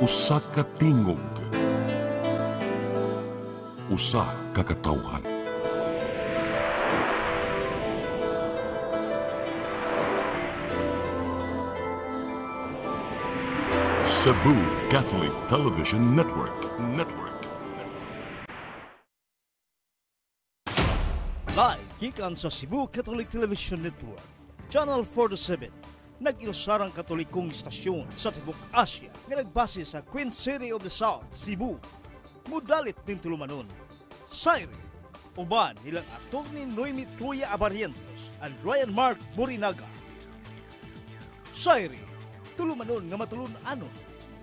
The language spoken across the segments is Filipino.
Usa ka tingog, usa ka katawhan. Cebu Catholic Television Network. Live gikan sa Cebu Catholic Television Network, Channel 47, nag-ilusarang katolikong istasyon sa Tibok Asia nga nagbase sa Queen City of the South, Cebu. Mudalit din tulumanon, Sairi, uban nilang Atty. Noemi Tuya Abarientos and Ryan Mark Borinaga. Sairi, tulumanon nga matulun-anon,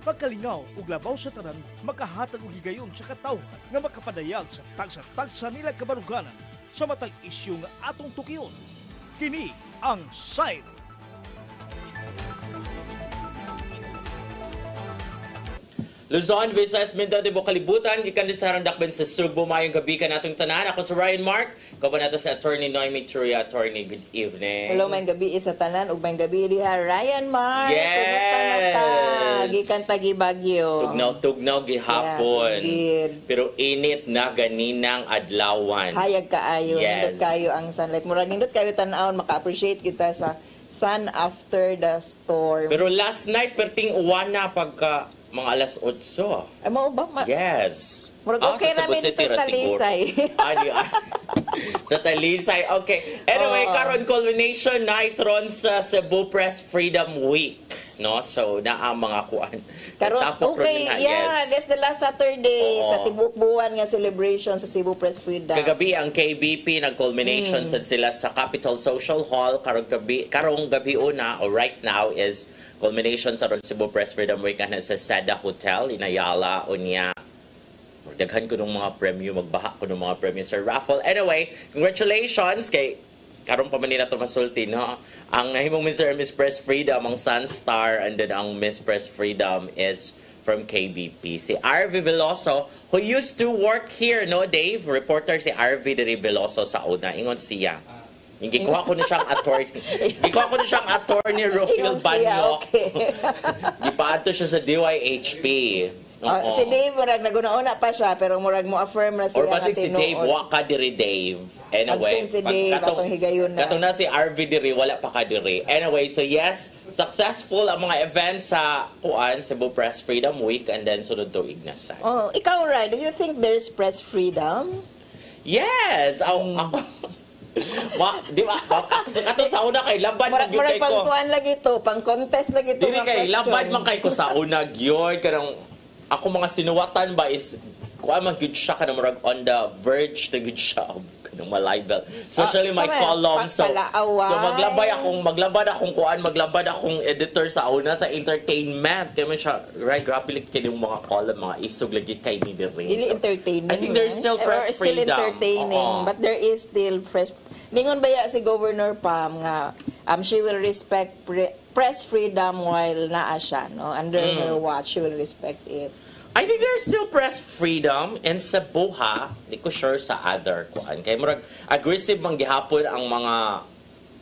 pagkalingaw ug labaw sa tanan, makahatag og higayon sa katawhan nga makapadayag sa tagsa-tagsa nila kabaruganan sa matag isyu nga atong tukiyon. Kini ang Sairi. Luzon, Visayas, Mindanao, Kalibutan, gikan din sa dakben sa Subo. Mayong gabi ka natong tanan. Ako si Ryan Mark. Kaban nato sa Atty. Noemi Tuya. Attorney, good evening. Hello, may gabi sa tanan. Ug may gabi diha Ryan Mark. Yes! Kumusta na ta? Gikan tagi Bagyo. Tugnaw gihapon. Yes, pero init na ganinang adlawan. Hayag kaayo. Yes. Nindot kayo ang sunlight. Murag nindot kayo tan-awon, maka-appreciate kita sa sun after the storm. Pero last night, perting uwan na pagka mga alas 8. Ay, mo ba? Yes. Murag okay sa namin Cebu ito City sa ra siguro. Talisay. Sa Talisay. Okay. Anyway, karon culmination night ron sa Cebu Press Freedom Week. No? So, naa mga kuan. Karon, Tapok okay, ron na, yeah, that's the last Saturday Oo. sa Tibuk Buwan nga celebration sa Cebu Press Freedom. Kagabi ang KBP nag-culmination sad sila sa Capital Social Hall. Karong gabi una, or right now, is culmination sa Cebu Press Freedom Week na sa Seda Hotel, Inayala, Unya. Daghan ko ng mga premyo, magbaha ko ng mga premyo sa raffle. Anyway, congratulations kay karong pa man nila ito masulti, no? Ang nahimong Mr. and Miss Press Freedom, ang Sunstar, and then ang Miss Press Freedom is from KBP. Si RV Veloso, who used to work here, no, Dave? Reporter si RV Veloso sa una. Ingon siya. Gikuha ko na siyang attorney. Gikuha ko na siyang attorney Rufil Banyo. Okay. Gipaadto siya sa DYHP. Si Dave, murag naguna-una pa siya, pero murag mo affirm na siya. Or basig si Dave, waka diri Dave. Anyway, absent si Dave, atong higayon na. Katong na si RV diri, wala pa ka diri. Anyway, so yes, successful ang mga events sa Cebu Press Freedom Week, and then sunod to Ignasan. Oh, ikaw, Rai, do you think there's press freedom? Yes! Ako, di ba? Ato sa una kay labad Murag kay ko. pangkuan lagi to, pang-contest lagi to. Dili kay labad man kay ko sa una gyoy kanang ako mga sinuwatan ba is kuan man gyud siya kanang murag on the verge na gyud siya kanang malibel. Especially my column, so maglabad akong editor sa una sa entertainment. Kaya man siya right grabe kay yung mga column mga isog lagi kay ni diri. Dili entertaining. I think there's still press freedom. Still entertaining, but there is still press. Ningon ba si Governor Pam nga she will respect press freedom while naa siya, no? Under her watch, she will respect it. I think there's still press freedom in Cebu, ha? Di ko sure sa other kuan. Kaya murag aggressive man gihapon ang mga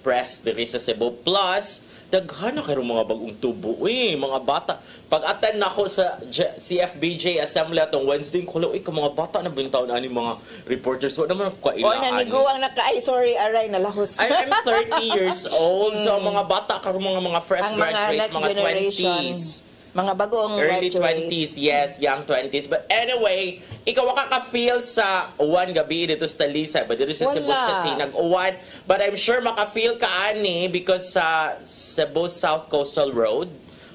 press diri sa Cebu. Plus, daghan na kayo mga bagong tubo. Mga bata. Pag-attend na ako sa CFBJ Assembly atong Wednesday, kulo, mga bata na bintaw na ni mga reporters. Wala naman ako kailangan. Naniguang sorry, aray, nalahos. I'm 30 years old, so mga bata karon mga fresh ang graduates, mga 20s. Mga bagong early graduate. 20s, yes, young 20s. But anyway, ikaw ka-feel sa uwan gabi dito sa Talisay, but dito sa Cebu City, nag-uwan. But I'm sure maka-feel ka ani because sa Cebu South Coastal Road,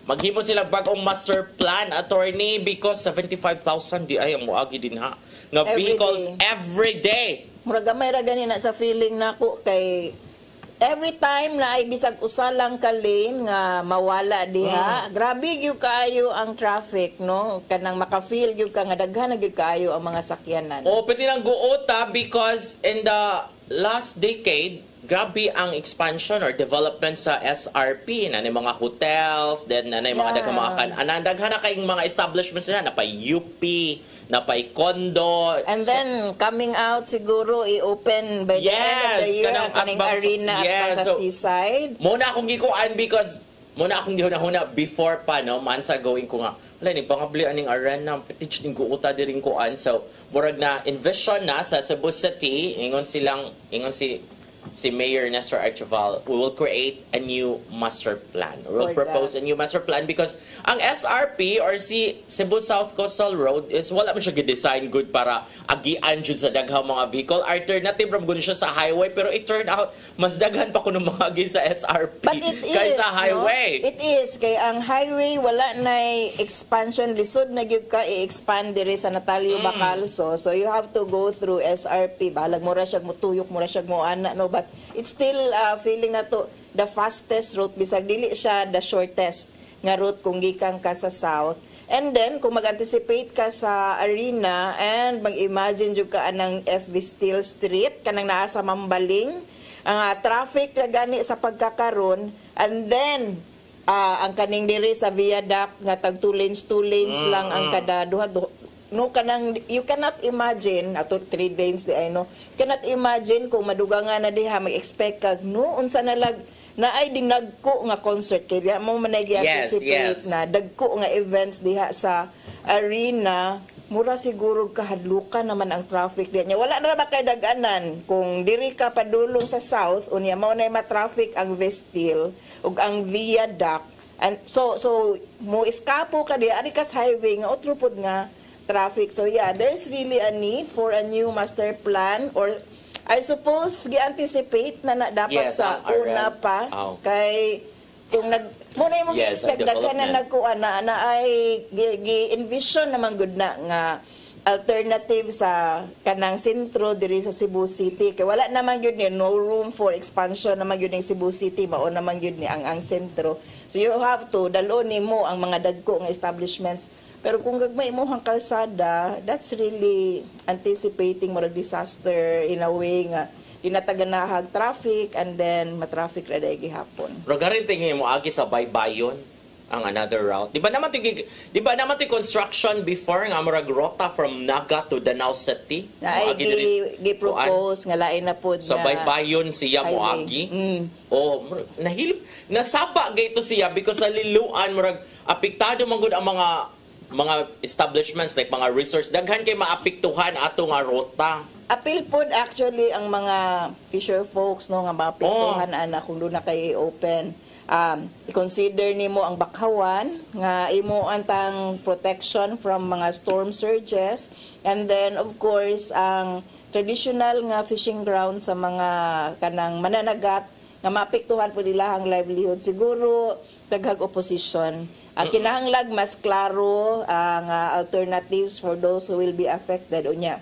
maghimo sila bagong master plan, attorney, because 75,000 di ay ang muagi din ha. Nga vehicles every day. Murag gamay ra gani na sa feeling nako kay every time na ay bisag usa lang ka lane nga mawala diha, grabe gyud kaayo ang traffic, no? Kanang maka-feel gyud ka nga daghan na gyud kaayo ang mga sakyanan. Pwede nang guota because in the last decade, grabe ang expansion or development sa SRP na mga hotels, then na mga daghan daghan na kayong mga establishments na UP, napay condo. And then, coming out siguro, i-open by the end of the year, kaning arena at sa seaside. Muna akong gikuan because muna akong gihuna-huna before pa, no, months ago, ko nga, wala, ni pangabli aning arena, petich din ko uta din koan. So, murag na envision na sa Cebu City, ingon si Mayor Nestor Archival, we will create a new master plan. We will propose a new master plan because ang SRP or si Cebu South Coastal Road is wala man siya gi-design good para agian jud sa daghang mga vehicle. Alternative ram gud siya sa highway pero it turned out mas daghan pa kuno mga agi sa SRP kaysa highway. No? It is kay ang highway wala nay expansion, lisod na gyud ka i-expand diri sa Natalio Bacalso. So you have to go through SRP. Balag mo ra siya mutuyok, mo ra siya mo ana, no, but it's still feeling na to the fastest route bisag dili siya the shortest nga route kung gikan ka sa south. And then kung mag-anticipate ka sa arena and mag-imagine jud ka anang FB Steel Street kanang naa sa Mambaling, ang traffic na gani sa pagkakaron, and then ang kaning diri sa viaduct nga tag 2 lanes lang ang kada duha. No, kanang you cannot imagine ato 3 lanes di ay no, cannot imagine kung madugangan na diha mag-expect kag no unsa na lag na ay ding nagko nga concert kay di mo man anticipate na dagko nga events diha sa arena, mura siguro kahadlukan naman ang traffic diha. Wala na ba kay daganan kung diri ka padulong sa south unya mao na ma-traffic ang Vestil ug ang viaduct, and so mo eskapo ka diha ari kas highway nga otro pud nga traffic. So yeah, there's really a need for a new master plan, or I suppose gi-anticipate na dapat sa una pa kay kung muna mo expect daghan na nagkuan na ay gi-envision naman gud na nga alternative sa kanang sentro diri sa Cebu City kay wala naman gyud ni no room for expansion naman gyud ni Cebu City, mao naman gyud ni ang sentro. So you have to dalon nimo ang mga dagko nga establishments. Pero kung gagmay mo ang kalsada, that's really anticipating more disaster in a way nga dinataganahag traffic and then matraffic ra day gihapon. Rogarin tingin mo agi sa baybayon ang another route. Di ba naman ti construction before nga murag rota from Naga to Danao City? Na ay gi-propose nga lain na pod sa baybayon siya mo agi. Oh, nasaba gayto siya because sa liluan murag apektado man gud ang mga establishments like mga resorts daghan kay maapektuhan ato nga rota. Apil pod actually ang mga fisher folks no nga maapektuhan ana kung do na kay open. I-consider nimo ang Bakhawan nga imo antang protection from mga storm surges, and then of course ang traditional nga fishing ground sa mga kanang mananagat nga maapektuhan pod nila ang livelihood. Siguro daghang opposition. Ang kinahanglag mas klaro ang alternatives for those who will be affected unya.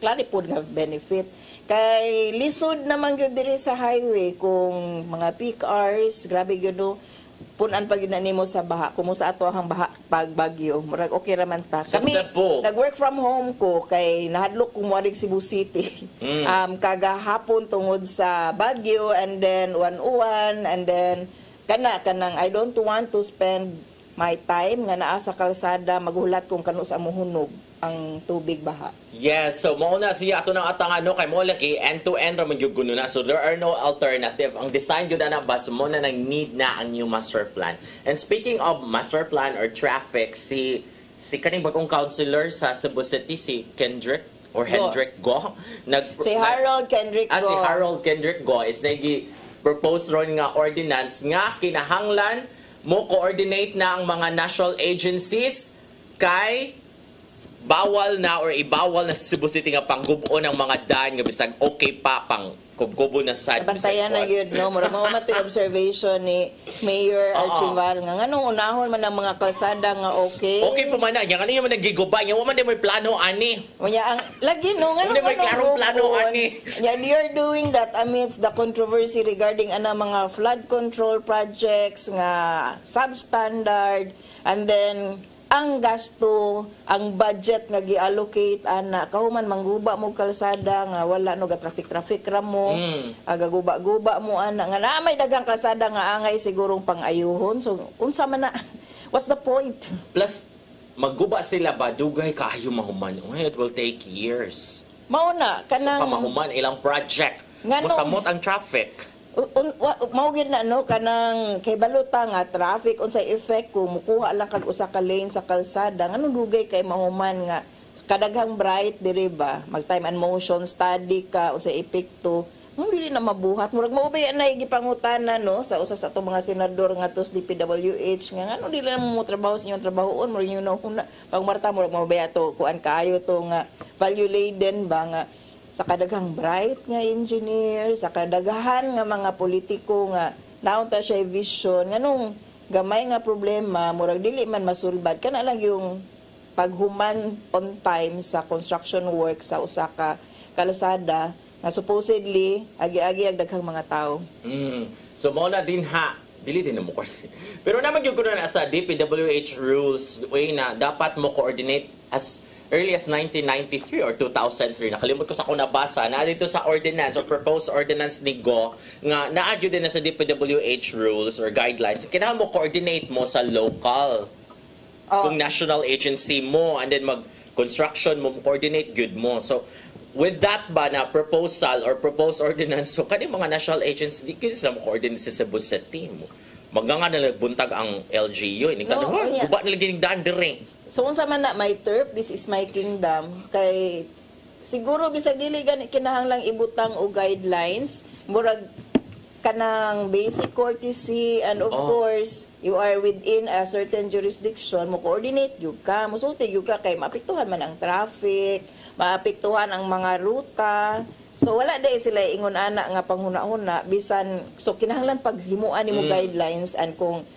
Klaro po nga benefit. Kay lisod naman gyud diri sa highway kung mga peak hours, grabe gyud no. Punan pa gyud nimo sa baha. Kumusta ato ang baha pag bagyo. Murag okay ra man ta. Kami nag-work from home ko kay nahadlok ko moading Cebu City. Kagahapon tungod sa bagyo, and then uwan and then kanang I don't want to spend my time nga naa sa kalsada maghulat kung kano sa muhunog ang tubig baha. Yes, so mao na siya ato nang atang kay mo laki end-to-end ra man gyud kuno na. So there are no alternative. Ang design gyud ana bas mo na nang need na ang new master plan. And speaking of master plan or traffic, si kaning bagong councilor sa Cebu City, si Kendrick or Hendrick Go, si Harold Kendrick Go. Si Harold Kendrick Go is nagi-propose ron nga ordinance nga kinahanglan mo coordinate na ang mga national agencies kay bawal na or ibawal na sa Cebu City nga panggubo ng mga daan nga bisag okay pa pang kubo na sad. Bantayan na yun, no? Mura mo mati observation ni Mayor Archival nga nganong unahon man ang mga kalsada nga okay. Okay pa man na, nga ano yung man nagigubay, nga waman din may plano ani. Unya ang lagi no nganong may klarong plano ani. Yeah, you're doing that amidst the controversy regarding ana mga flood control projects nga substandard, and then ang gasto, ang budget nga gi-allocate ana kahuman mangguba mo kalsada nga wala no ga traffic ra mo, agaguba-guba mo ana nga naa may daghang kalsada nga angay sigurong pang-ayuhon. So unsa man na what's the point? Plus magguba sila ba dugay kaayo mahuman. It will take years. Mao na kanang so, pamahuman ilang project. Mosamot ang traffic. mao gid na no kanang kay baluta nga traffic unsay effect kung mukuha lang kag usa ka lane sa kalsada nganong dugay kay mahuman nga kadaghang bright diri ba mag time and motion study ka unsay epekto dili na mabuhat murag maubay na gipangutana no sa usa sa atong mga senador nga tos DPWH nga ngano dili na mo trabaho sa inyong trabahoon murag inyo na pag marta murag maubay ato kuan kaayo to nga value laden ba nga sa kadaghang bright nga engineer, sa kadaghan nga mga politiko nga naunta siya vision, nganong gamay nga problema, murag dili man masulbad, kana lang yung paghuman on time sa construction work sa usa ka kalsada na supposedly agi-agi ang daghang mga tao. So mo na din ha, dili din mo pero naman yung kuno na sa DPWH rules way na dapat mo coordinate as early as 1993 or 2003, nakalimot ko sa kung nabasa, na dito sa ordinance or proposed ordinance ni Go, nga na-adyo din na sa DPWH rules or guidelines, kailangan mo coordinate mo sa local, kung national agency mo, and then mag-construction mo, coordinate good mo. So, with that ba na proposal or proposed ordinance, so kani mga national agencies, di ko sa mo coordinate sa Cebu City mo. Maganga na nagbuntag ang LGU, ini ka guba na lagi daan dire. So unsa man na my turf, this is my kingdom, kay siguro bisag dili gani kinahanglang ibutang og guidelines, murag kanang basic courtesy, and of course you are within a certain jurisdiction, mo coordinate gyud ka, musulti gyud ka kay maapektuhan man ang traffic, maapektuhan ang mga ruta. So wala day sila ingon ana nga panghuna-huna bisan, so kinahanglan paghimuan nimo guidelines, and kung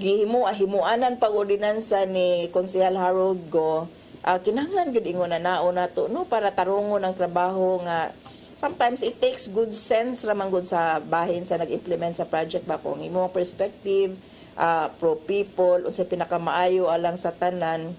himuanan pag-ordinansa ni Konsehal Harold Go, kinahanglan gyud ingon na nauna to no para tarungon ang trabaho nga sometimes it takes good sense ramang good sa bahin sa nag-implement sa project ba kung imong perspective pro people unsay pinakamaayo alang sa tanan.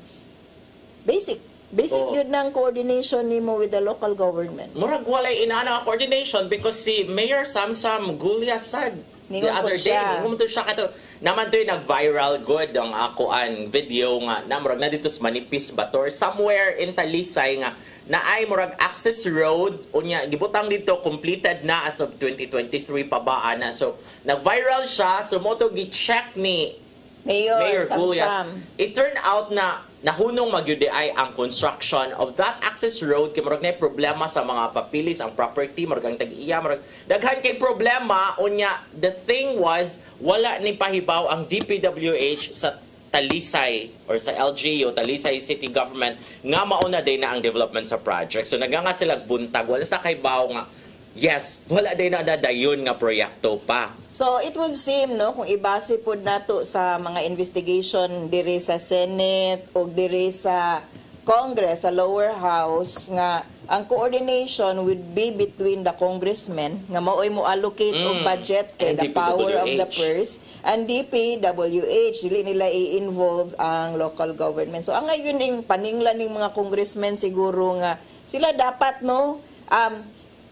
Basic yun ng coordination nimo with the local government. Murag walay inaana nga coordination because si Mayor Samsam Gulya said the other day, ngumunto siya kato, naman to yung nag-viral good ang ako video nga na murag na dito sa Manipis Bator, somewhere in Talisay nga na ay murag access road unya gibutang dito completed na as of 2023 pa ba ana. So nag-viral siya, so mo to gi-check ni Mayor Gulyas. It turned out na nahunong magyudi ay ang construction of that access road kay murag na problema sa mga papilis ang property murag ang tag-iya murag daghan kay problema unya. The thing was wala ni pahibaw ang DPWH sa Talisay or sa LGU, Talisay City Government nga mauna din na ang development sa project. So naganga sila buntag wala sa kahibaw nga yes, wala din na dadayon nga proyekto pa. So it would seem no kung ibase pod nato sa mga investigation diri sa Senate o diri sa Congress sa lower house nga ang coordination would be between the congressmen nga maoy mo allocate og budget kay the power of the purse, and DPWH dili nila i-involve ang local government. So ang ngayon ning paninglan ning mga congressmen siguro nga sila dapat no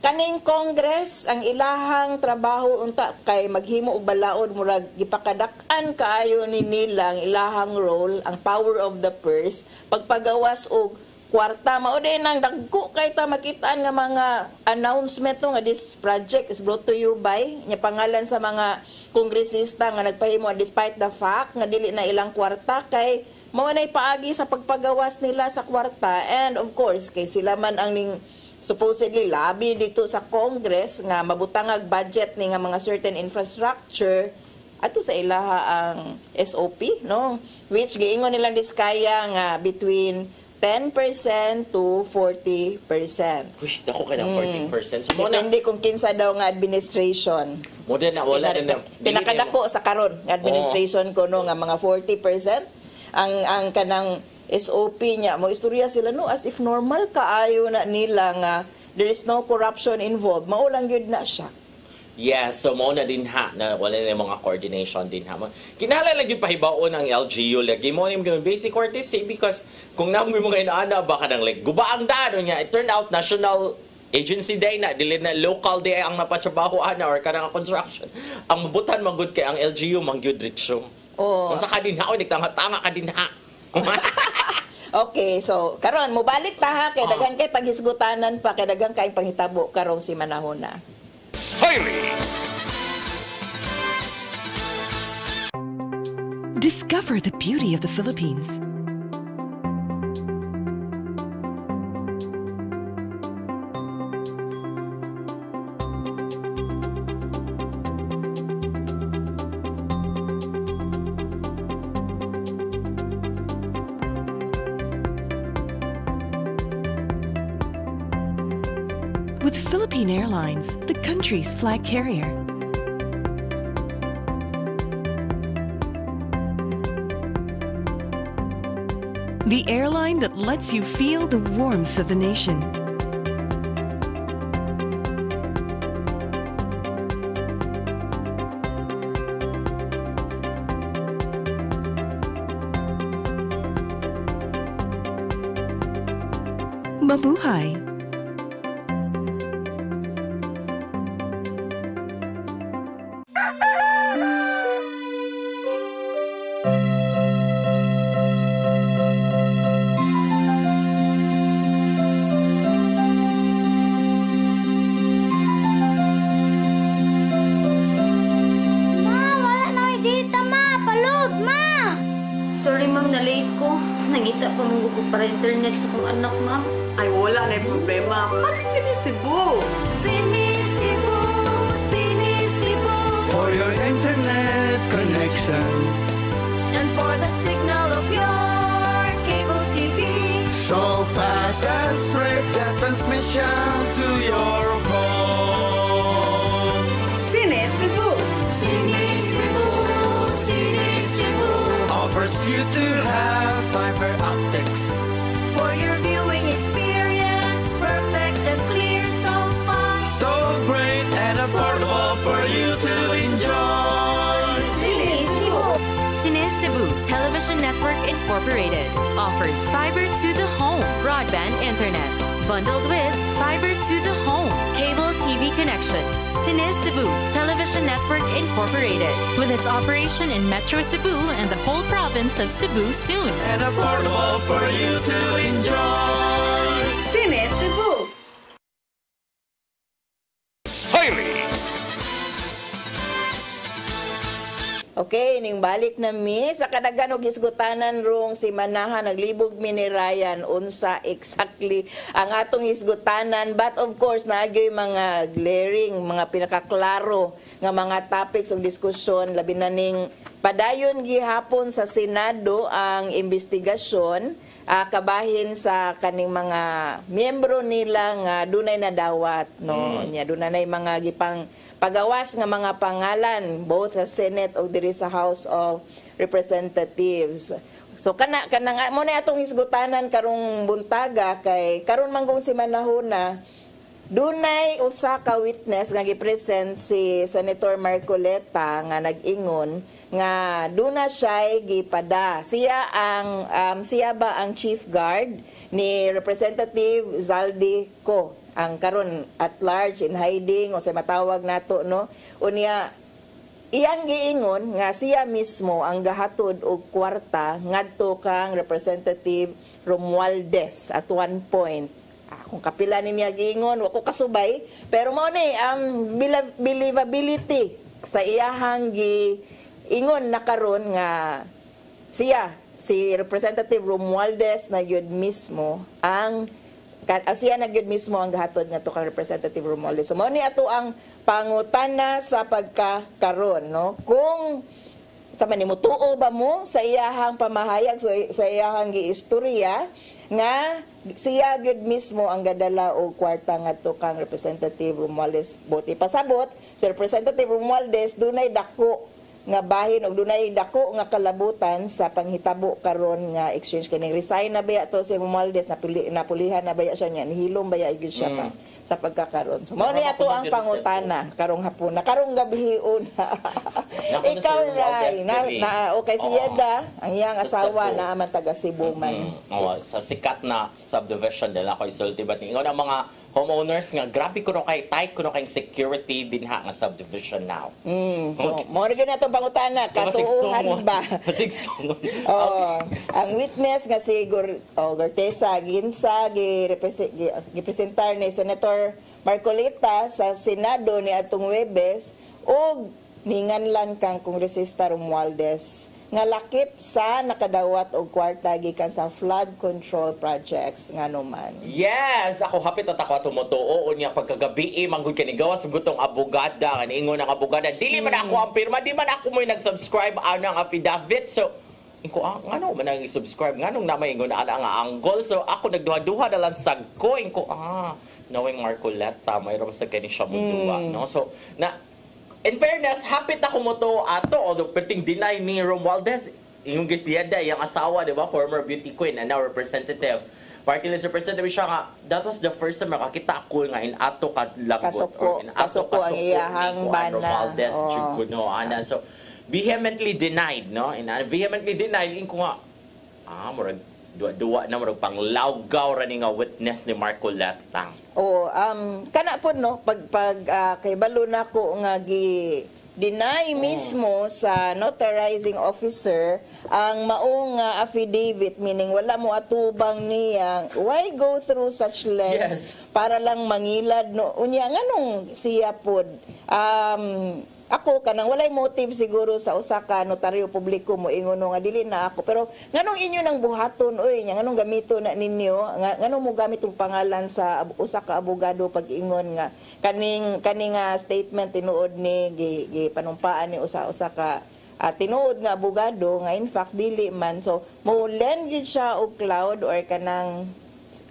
kaning Congress ang ilahang trabaho unta kay maghimo og balaod murag gipakadak-an kaayo ni nila ang ilahang role, ang power of the purse, pagpagawas og kwarta. Mao din nang dagko kay ta makitaan nga mga announcement nga this project is brought to you by nya pangalan sa mga kongresista nga nagpahimo despite the fact nga dili na ilang kwarta kay mao nay paagi sa pagpagawas nila sa kwarta. And of course kay sila man ang ning supposedly lobby dito sa Congress nga mabutangag budget ni nga mga certain infrastructure ato sa ilaha ang SOP no, which giingon nilang diskaya nga between 10% to 40%. Uy, dako kay ng 40%. So, depende kung kinsa daw nga administration. Mo din na wala na pinakadako sa karon nga administration ko no nga mga 40% ang kanang SOP niya. Mo istorya sila no as if normal kaayo na nila nga there is no corruption involved. Maulang yun na siya. Yes, so mo na din ha na wala na mga coordination din ha. Kinahanglan lagi pahibaon ang LGU lagi mo nim basic courtesy because kung namoy mo inaana baka nang like gubaang dano niya. It turned out national agency day na dili na local day ang napatrabahoan na or kanang construction. Ang mabutan magud kay ang LGU mangyud ritsyo. Kung sa kadin ha o nagtanga-tanga kadin ha. Okay, so karon mobalik ta ha kay daghan kay paghisgutanan pa kay daghan kay panghitabo karong si manahon na. Highly Discover the beauty of the Philippines. With Philippine Airlines, the country's flag carrier. The airline that lets you feel the warmth of the nation. Mabuhay! Sorry ma'am, na-late ko. Nangita pa mong gusto para internet sa kong anak ma'am. Ay, wala na yung problema. Pag-sinisibo! Sinisibo, sinisibo. For your internet connection And for the signal of your cable TV. so fast and straight, the transmission to your home. Sinisibo! Sinisibo, sinisibo. Offers you to have fiber optics. For your viewing experience, perfect and clear so fast. So great and affordable for you to enjoy. Sinisibo. Cine Cebu Television Network Incorporated offers fiber to the home broadband internet bundled with fiber to the home cable TV connection. Cine Cebu Television Network Incorporated with its operation in Metro Cebu and the whole province of Cebu soon. And affordable for you to enjoy. Sinisibo! Okay, ning balik na mi sa kadaghan og hisgutanan rong si Manahan naglibog mi ni Ryan unsa exactly ang atong hisgutanan, but of course naagay mga glaring, mga pinakaklaro nga mga topics ug diskusyon labi na ning padayon gihapon sa Senado ang investigasyon kabahin sa kaning mga miyembro nila nga dunay nadawat no nya dunay mga gipang pagawas nga mga pangalan both sa Senate o diri sa House of Representatives. So kana mo na atong hisgutanan karong buntaga kay karon manggong si Manahuna dunay usa ka witness nga gipresent si Senator Marcoleta nga nag-ingon nga duna siya gipada. Siya ba ang chief guard ni Representative Zaldi Ko ang karon at large in hiding o sa matawag nato no unya iyang giingon nga siya mismo ang gahatod og kwarta ngadto kang Representative Romualdez at one point kung kapila ni niya giingon wa ko kasubay pero mao ni ang believability sa iyahang giingon na karon nga siya si Representative Romualdez na yun mismo ang siya na gyud mismo ang gahatod nga to kang Representative Romualdez. So mao ni ato ang pangutana sa pagkakaron no kung sa manimutuo ba mo sa iyahang pamahayag sa iyahang giistorya nga siya gyud mismo ang gadala og kwarta ngadto kang Representative Romualdez. Buti pasabot si Representative Romualdez dunay dako nga bahin og dunay dako nga kalabutan sa panghitabo karon nga exchange kini resign na baya to si Romualdez napulihan na baya siya niya nihilom baya gyud siya pa sa pagkakaron. So mao ni ato ang pangutana karong hapon na karong gabihion. Ikaw Ray na okay si Yeda ang iyang asawa na man taga Cebu man. Sa sikat na subdivision dala ko isulti bat ingon ang mga homeowners nga grabe kuno kay tight kuno kay security dinha nga subdivision now. So mo rin na itong pangutana katuuhan ba? Ang witness nga si Gortesa Ginsa gipresentar ni Senator Marcoleta sa Senado ni atong Huwebes og ninganlan kang Kongresista Romualdez nga lakip sa nakadawat og kwarta gikan sa flood control projects nganuman. Yes, ako hapit at ako tumutuo unya pagkagabi manggod kani gawas gutong abogada kani ingon ang abogada dili man ako ang pirma di man ako mo'y nag-subscribe anang affidavit so inko ngano man nag-subscribe nganong na may ingon ana nga angle so ako nagduha-duha na lang sagko inko knowing Marcoleta mayroon sa kani siya muduwa no so na in fairness, hapit ako mo to ato, although pwedeng deny ni Romualdez, yung Gistiada, yung asawa, di ba, former beauty queen and now representative, party list representative siya nga, that was the first time makakita ko nga in ato kadlagot or in ato kasuko ang iyahang bana. Romualdez, no, ana. So, vehemently denied, no? And vehemently denied, yung ko nga, murag, duwa na murag panglawgaw ra ni nga witness ni Marcoleta. Kana po no pag kay balo na ko nga deny mismo sa notarizing officer ang maong affidavit, meaning wala mo atubang niya, why go through such lengths para lang mangilad no unya nganong siya pod ako kanang walay motive siguro sa usa ka notaryo publiko mo ingon nga dili na ako pero nganong inyo nang buhaton oy nganong gamito na ninyo nganong mo gamit og pangalan sa usa ka abogado pag ingon nga kaning statement tinuod ni gipanumpaan ni usa ka tinuod nga abogado nga in fact dili man so mo lend gyud siya og cloud or kanang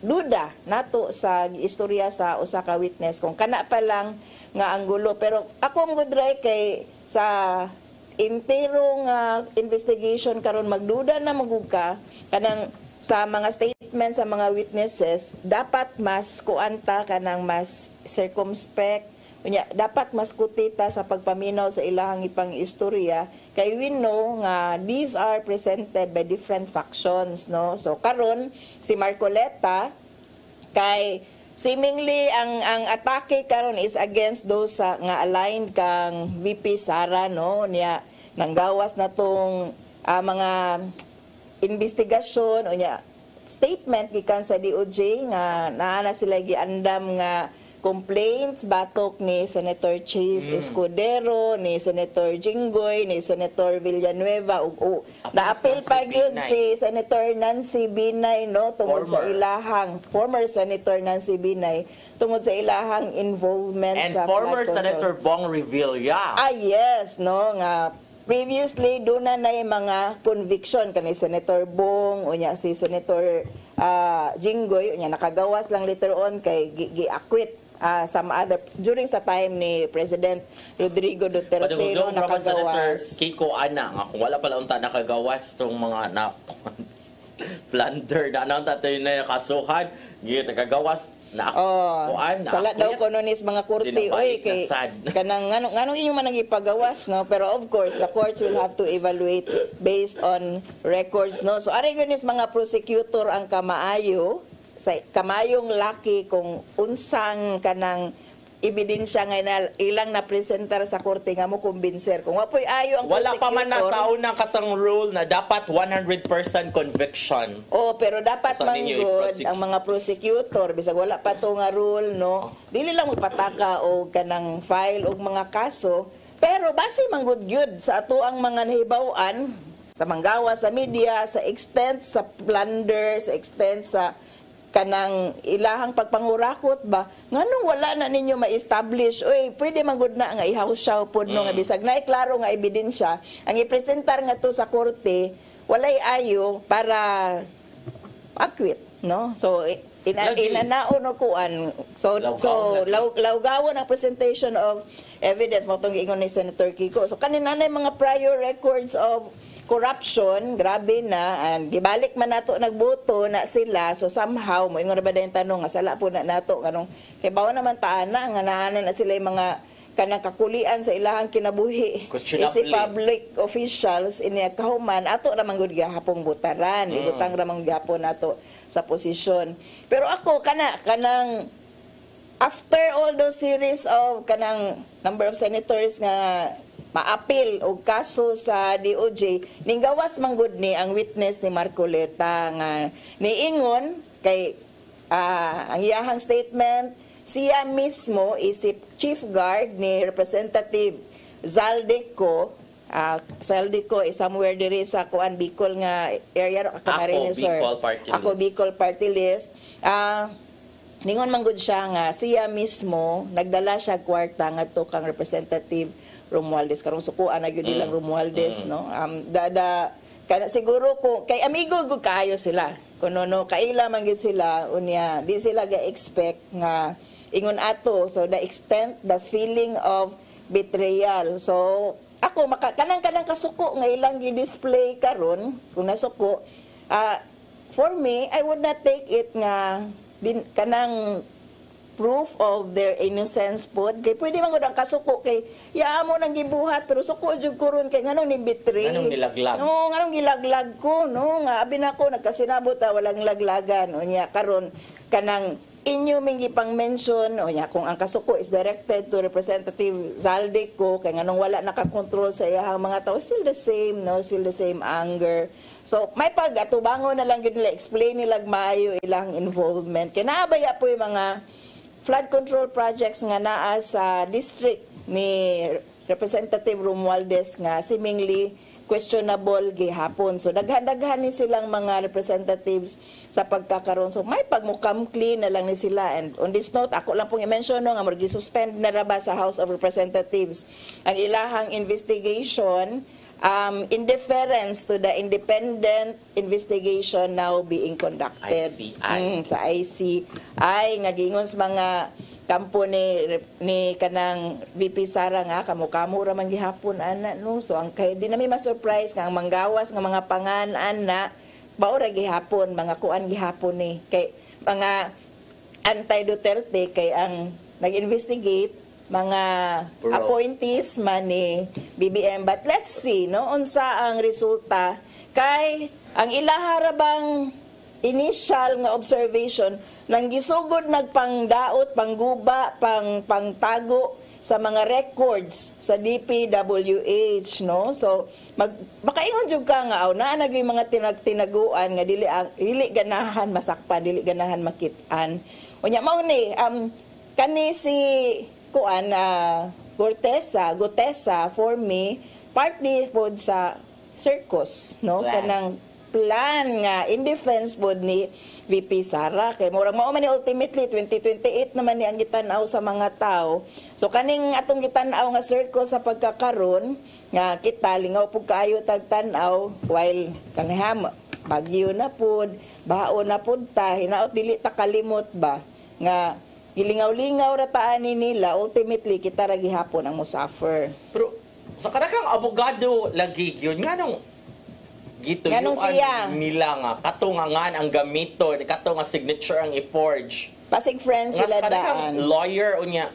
duda nato sa istorya sa usa ka witness kung kana pa lang nga anggulo pero ako good right kay sa interong investigation karon magduda na magugka kanang sa mga statements sa mga witnesses dapat mas kuanta kanang mas circumspect unya dapat mas kutita sa pagpaminaw sa ilahang ipang istorya kay we know nga these are presented by different factions no so karon si Marcoleta kay seemingly ang atake karon is against those nga aligned kang VP Sara no niya nanggawas na tong mga investigasyon o niya statement gikan sa DOJ nga naa na sila giandam nga complaints batok ni Senator Chase Escudero, ni Senator Jinggoy, ni Senator Villanueva ug na-appeal pa gyud si Senator Nancy Binay no tungod sa ilahang former Senator Nancy Binay tungod sa ilahang involvement and sa former Senator Bong Revilla. Yes no nga previously doon na mga conviction kani Senator Bong unya si Senator Jinggoy unya nakagawas lang later on kay gi-acquit some other during sa time ni President Rodrigo Duterte no nakagawas Kiko ana nga kung wala pala unta nakagawas tong mga na plunder na unta tayo na kasuhan gyud nakagawas na sala daw kononis mga korte oy kay kanang nganong inyong man nagipagawas no pero of course the courts will have to evaluate based on records no so ari gyud mga prosecutor ang kamaayo sa kamayong laki kung unsang kanang ebidensya nga ilang na presentar sa korte nga mo kumbinser kung wapoy ayo ang wala pa man na sa unang katang rule na dapat 100% conviction pero dapat manggod ang mga prosecutor bisag wala pa to nga rule no dili lang magpataka o kanang file og mga kaso pero base manggod gyud sa ato ang mga nahibaw-an sa manggawa sa media sa extent sa plunder sa extent sa kanang ilahang pagpangurakot ba nganong wala na ninyo ma-establish oy pwede magud na nga ihawsaw pod no nga bisag naay klaro nga ebidensya ang ipresentar nga to sa korte walay ayo para acquit no so inanao no kuan so lawgawon ang presentation of evidence mo tong ingon ni Senator Kiko so kaninanay mga prior records of corruption, grabe na, and gibalik man nato nagboto na sila, so somehow, mo ingon ba yung tanong, nga sala po na nato, kanong, kay bawa naman taana, nga naanan na sila yung mga kanang kakulian sa ilahang kinabuhi. Isi public officials, iniya kahuman, ato ramang gud gihapong butaran, ibutang ramang gihapon nato sa posisyon. Pero ako, kanang, after all those series of kanang number of senators nga maapil og kaso sa DOJ ninggawas manggod ni ang witness ni Marcoleta nga niingon kay ang iyahang statement siya mismo isip chief guard ni Representative Zaldeco Saldi ko is somewhere diri sa kuan Bicol nga area Camarines, sir. Ako Bicol Party List. Ningon man gud siya nga siya mismo nagdala siya kwarta ngadto kang Representative Romualdez karong sukuan na gyud nilang Romualdez, no. Kana siguro ko kay amigo gud kaayo sila. Kuno no kaila man gid sila unya di sila ga-expect nga ingon ato, so the extent the feeling of betrayal. So ako kanang kasuko nga ilang gi-display karon kung nasuko, for me I would not take it nga kanang proof of their innocence pod kay pwede man gud ang kasuko kay yaamo nang gibuhat pero suko jud ko ron kay nganong ni betray, nganong nilaglag, no, nganong gilaglag ko, no, nga abi nako nagkasinabot walang laglagan unya karon kanang inyo mingi pang mention unya kung ang kasuko is directed to Representative Zaldico kay nganong wala nakakontrol sa iyang mga tao, still the same, no, still the same anger. So may pag-atubangon na lang gid nila, explain nila maayo ilang involvement kay naabaya po yung mga flood control projects nga naa sa district ni Representative Romualdez nga seemingly questionable gihapon. So daghan-daghan ni silang mga representatives sa pagkakaroon. So may pagmukam clean na lang ni sila. And on this note, ako lang pong i-mention no, nga mag-suspend na raba sa House of Representatives ang ilahang investigation in deference to the independent investigation now being conducted. ICI. Sa ICI nga giingon sa mga kampo ni kanang VP Sara nga kamukamo ra man gihapon ana, no. So ang kay di na may ma-surprise nga ang manggawas nga mga pangan-an na baura gihapon mga kuan gihapon ni kay mga anti-Duterte kay ang nag-investigate mga appointees man ni BBM. But let's see, no, unsa ang resulta kay ang ilaharabang initial nga observation nang gisugod nagpangdaot, pangguba, pangtago sa mga records sa DPWH, no. So makaingon jud ka nga naa nagyoy mga tinaguan nga dili ganahan masakpan, dili ganahan makit-an. Unya mao ni kani si kuan Gutesa for me partly pod sa circus, no, kanang plan nga in defense pod ni VP Sara kay murag mao man ni ultimately 2028 naman ni ang gitan-aw sa mga tao. So kaning atong gitan-aw nga circus sa pagkakaron nga kita lingaw pug kaayo tagtan-aw while kaniham bagyo na pod, baho na pod ta, hinaot dili ta kalimot ba nga gilingaw-lingaw ra taan nila, ultimately kita ra gihapon ang musaffer. Pero sa kadakang abogado lagi yun nganong gituyuan nila nga katungangan ang gamito, katunga signature ang i-forge. Pasig friends sila daan. Lawyer unya.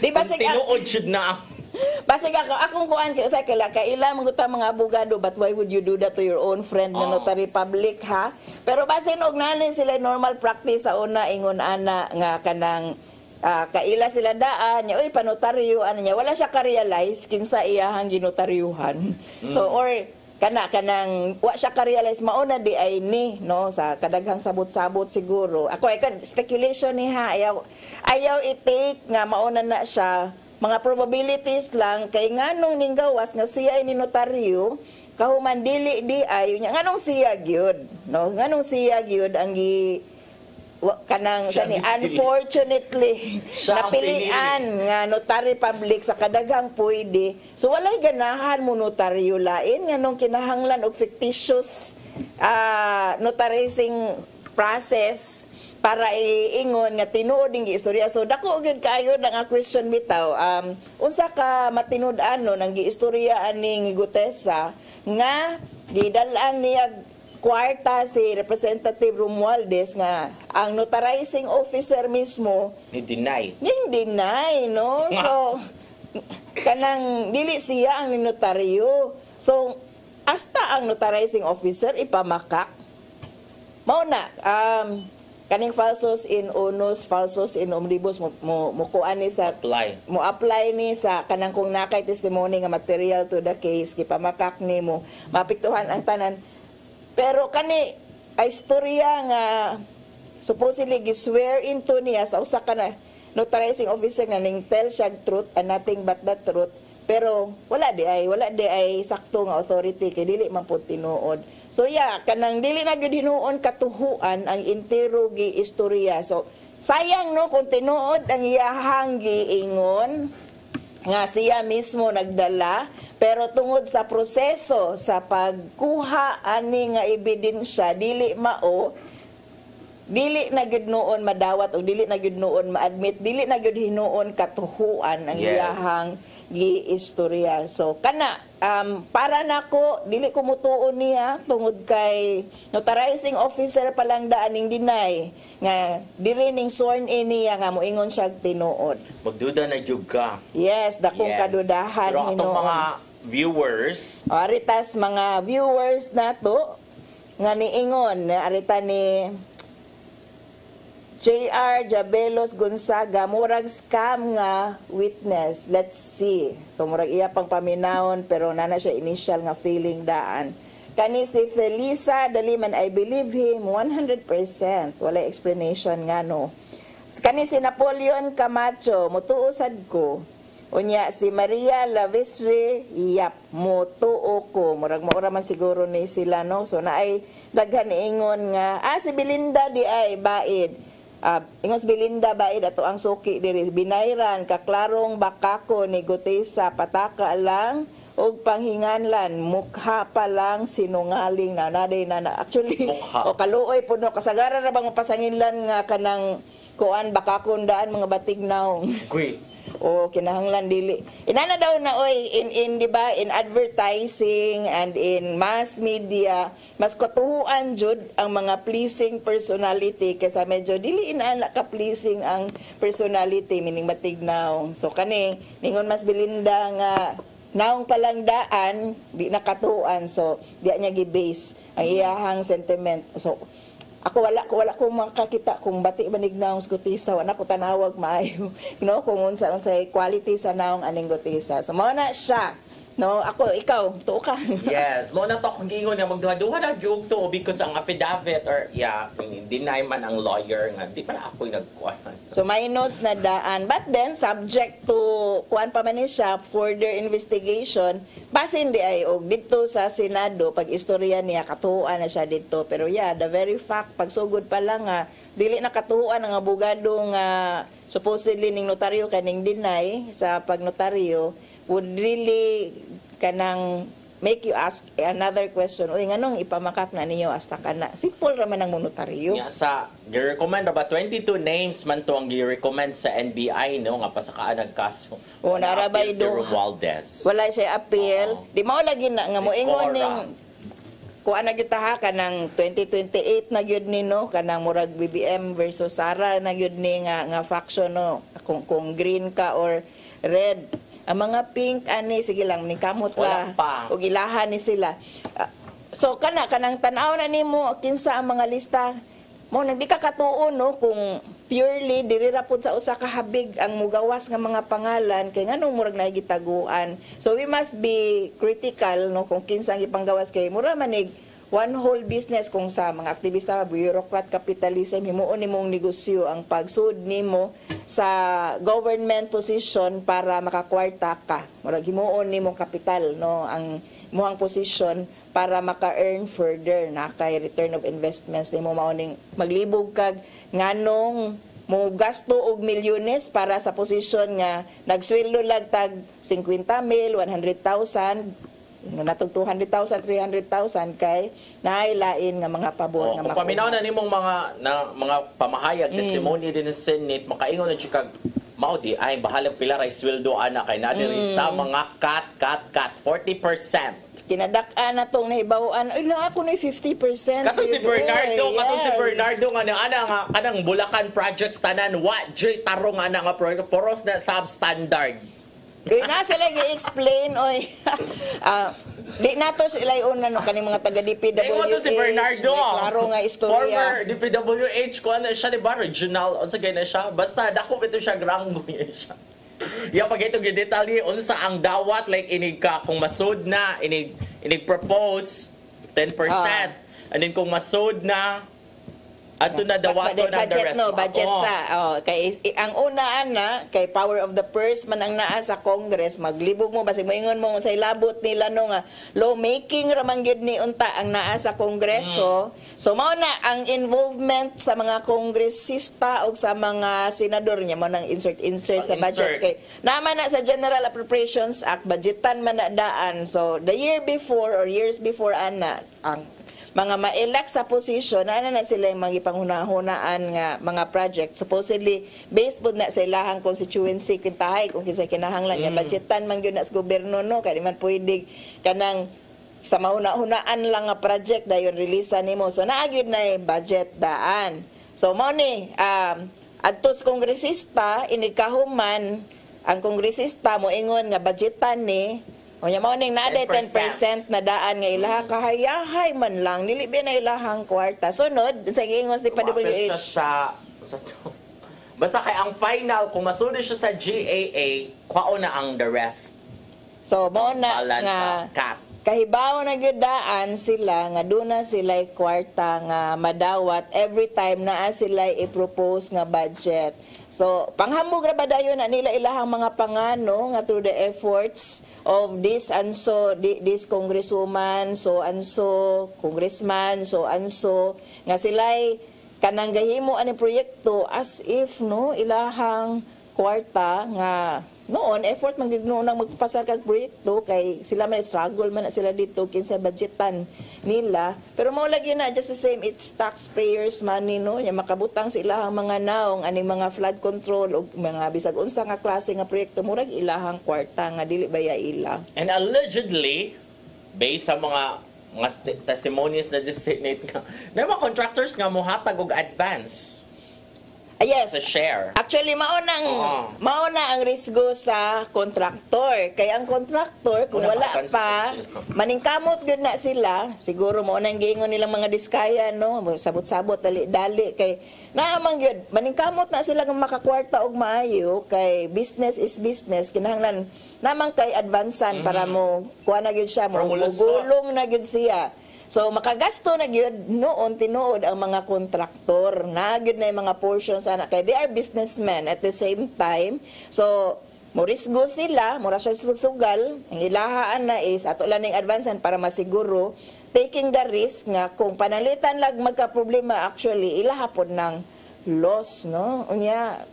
Di ba sig tinuod jud na. Basig akong kuan kay usay kay ila manguta mga abogado, but why would you do that to your own friend na notary public, ha? Pero basin og nani sila normal practice sa una ingon ana nga kanang kaila sila daan niya, oy panotaryo ano niya, wala siya ka-realize kinsa iyahang ginotaryuhan. So or kanang wa siya ka-realize mauna di ay ni, no, sa kadaghang sabot-sabot siguro. Ako ay speculation ni ha, ayaw i-take nga mauna na siya. Mga probabilities lang kay nganong ning gawas nga siya ay ninotaryo kahuman dili di ay nya nganong siya gyud, no, nganong siya gyud ang kanang siya ni unfortunately napilian nga notary public sa kadaghang pwede. So walay ganahan mo notaryo lain nganong kinahanglan og fictitious notarizing process para iingon nga tinuod ning giistorya. So dako gyud kaayo nga question bitaw, unsa ka matinud-an no nang giistoryaan ni Gutesa nga gidal-an niya kwarta si Representative Romualdez nga ang notarizing officer mismo ni deny, no. So kanang dili siya ang notaryo. So hasta ang notarizing officer ipamakak mao na kaning falsos in unus, falsos in omnibus mo kuan ni sa apply ni sa kanang kung nakay testimony nga material to the case gipamakak nimo mapiktuhan ang tanan. Pero kani ay istorya nga supposedly giswear into niya sa usa ka na notarizing officer nga ning tell siya truth and nothing but the truth, Pero wala di ay sakto nga authority kay dili man pud tinuod. So kanang dili na gyud hinuon katuhuan ang entero gi istorya. So sayang no kung tinuod ang iyahang giingon nga siya mismo nagdala, pero tungod sa proseso sa pagkuha ani nga ebidensya dili na gyud noon madawat o dili na gyud noon ma-admit, dili na gyud hinuon katuhuan ang iyahang giistorya. So kana para nako dili ko mutuon niya tungod kay notarizing officer pa lang daan ning deny nga diri ning sworn in niya nga moingon siya tinuod. Magduda na jud ka. Yes, dakong kadudahan hinuon. Pero atong mga viewers, aritas mga viewers nato nga niingon arita ni J.R. Jabelos Gonzaga, murag scam nga witness. Let's see. So murag iya pang paminawon pero nana siya initial nga feeling daan. Kani si Felisa Daliman, I believe him 100%. Wala explanation nga no. Kani si Napoleon Camacho, mutuusad ko. Unya si Maria Lavistre, yap, mutuo ko. Murag maura man siguro ni sila no. So naay daghan ingon nga, si Belinda di ay baid. Ingos Belinda baid ato ang suki diri binayran kaklarong bakako ni Gutesa pataka lang og panghinganlan mukha pa lang sinungaling na actually o kaluoy pud no kasagaran ra bang mapasanginlan nga kanang kuan bakakon daan mga batignaw. O kinahanglan dili inana daw na oy in di ba in advertising and in mass media mas katuhuan jud ang mga pleasing personality kaysa medyo dili inana ka pleasing ang personality meaning matignaw. So kani ningon mas Belinda nga naong palangdaan di nakatuan, so di niya gi-base ang iyahang sentiment. So ako wala ko makakita kung bati banig naong gutisa, wala ko tanawag maayo no kung unsay quality sa naong aning gutisa. So mao na siya no, ikaw tuo ka. Yes, mo na to kung gingon nga magduha-duha na jug to because ang affidavit or deny man ang lawyer nga di pa na ako nagkuan. So may notes na daan, but then subject to kuan pa man ni siya further investigation basin di ay og dito sa Senado pag istorya niya katuhuan na siya dito. Pero the very fact pagsugod pa lang nga dili na katuhuan ang abogado nga supposedly ning notaryo kaning deny sa pagnotaryo would really kanang make you ask another question. Uy, nganong ipamakak na ninyo hasta kana? Simple raman ang notaryo. Sa gi-recommend ba 22 names man to ang gi-recommend sa NBI no nga pasakaan nagkaso. O narabay do. Wala siya appeal. Di mao lagi na nga moingon ning kuan na kita ha kanang 2028 na gyud ni no kanang murag BBM versus Sara na gyud ni nga faction no kung green ka or red. Ang mga pink ani sige lang ni kamot ra og ilahan ni sila. So kanang tan-aw na nimo kinsa ang mga lista mo nang di ka katuon no kung purely diri ra pud sa usa ka habig ang mugawas nga mga pangalan kay nganong murag nagitaguan. So we must be critical no kung kinsa ang ipanggawas kay mura manig one whole business kung sa mga aktivista, bureaucrat capitalism, himuon nimong negosyo ang pagsud nimo sa government position para makakwarta ka. Murag himuon nimong kapital no ang muhang position para maka-earn further na kay return of investments nimo mauning maglibog kag nganong mo gasto og milyones para sa posisyon nga nagsweldo lag tag 50,000, 100,000 natong 200,000, 300,000 kay nailain nga mga pabor nga makuha. Paminaw na nimong mga pamahayag testimony din sa Senate makaingon na siya kag mao di ay bahalang pila ra sweldo ana kay nadiri sa mga cut 40%. Kinadak-an na tong nahibawan ay na ako na 50%. Katong si Bernardo, katong si Bernardo nga nga kanang Bulacan projects tanan wa joy tarong ana nga proyekto poros na substandard. Kaya na sila i-explain, oy. Di na to sila una no kaning mga taga DPWH. Ito si Bernardo. Klaro nga istorya. Former DPWH ko na siya, di ba? Regional, unsa gay na siya. Basta dako ito siya, granggoy siya. Pag ito gidetalye, unsa ang dawat, like inig ka, kung masud na, inig propose, 10%. And then kung masud na, Ato na dawato ng the rest. Budget sa. Kay ang una ana kay power of the purse man ang naa sa Congress, maglibog mo basig moingon mo sa ilabot nila no nga lawmaking ra man gyud ni unta ang naa sa Kongreso. So mao na ang involvement sa mga kongresista o sa mga senador niya mo nang insert sa budget kay naman na sa General Appropriations Act budgetan man na daan. So the year before or years before ana ang mga ma-elect sa position, na sila yung mga ipanghunahunaan nga mga project. Supposedly, based po na sa ilahang constituency, kintahay, kung kisay kinahanglan niya, budgetan man yun na sa gobyerno, no? Kaya man pwede kanang sa mahuna-hunaan lang nga project na yun, releasean ni mo. So, naagid na yung budget daan. So, mo ni, adtos kongresista, inikahuman, ang kongresista mo ingon nga budgetan ni, o niya mao ning naday 10% na daan nga ilaha kahayahay man lang nilibi na ilahang kwarta. Sunod sa giingos ni PWH sa basta kay ang final kung masunod siya sa GAA, kwao na ang the rest. So mao na nga kahibaw na gyud daan sila nga duna sila kwarta nga madawat every time naa sila i-propose nga budget. So panghambog ra ba dayon na nila ilahang mga pangano nga through the efforts of this and so this congresswoman so and so congressman so and so nga sila'y kanang gahimo ani proyekto as if no ilahang kwarta nga noon effort man gid noon magpasar kag proyekto kay sila man struggle man na sila dito kinsa budgetan nila pero mao lagi na just the same it's taxpayers money no nya makabutang sa ilahang mga naong aning mga flood control o mga bisag unsa nga klase nga proyekto murag ilahang kwarta nga dili baya ila. And allegedly based sa mga testimonies na designate nga na mga contractors nga mohatag og advance. Yes. Sa share. Actually, mauna ang risgo sa kontraktor. Kaya ang kontraktor, kung wala pa, maningkamot yun na sila, siguro mauna ang giingon nilang mga diskaya, no? Sabot-sabot, dali-dali. Kay, naamang yun, maningkamot na sila ng makakwarta og maayo, kay business is business. Kinahanglan, namang kay advansan para mo, kuha na yun siya, mo gulong na yun siya. So makagasto na gyud noon tinuod ang mga kontraktor na gyud na yung mga portions ana kay they are businessmen at the same time. So morisgo sila, mura siya sugal, ang ilahaan na is ato lang ning advancean para masiguro taking the risk nga kung panalitan lag magka-problema actually ilaha pod ng loss no. Unya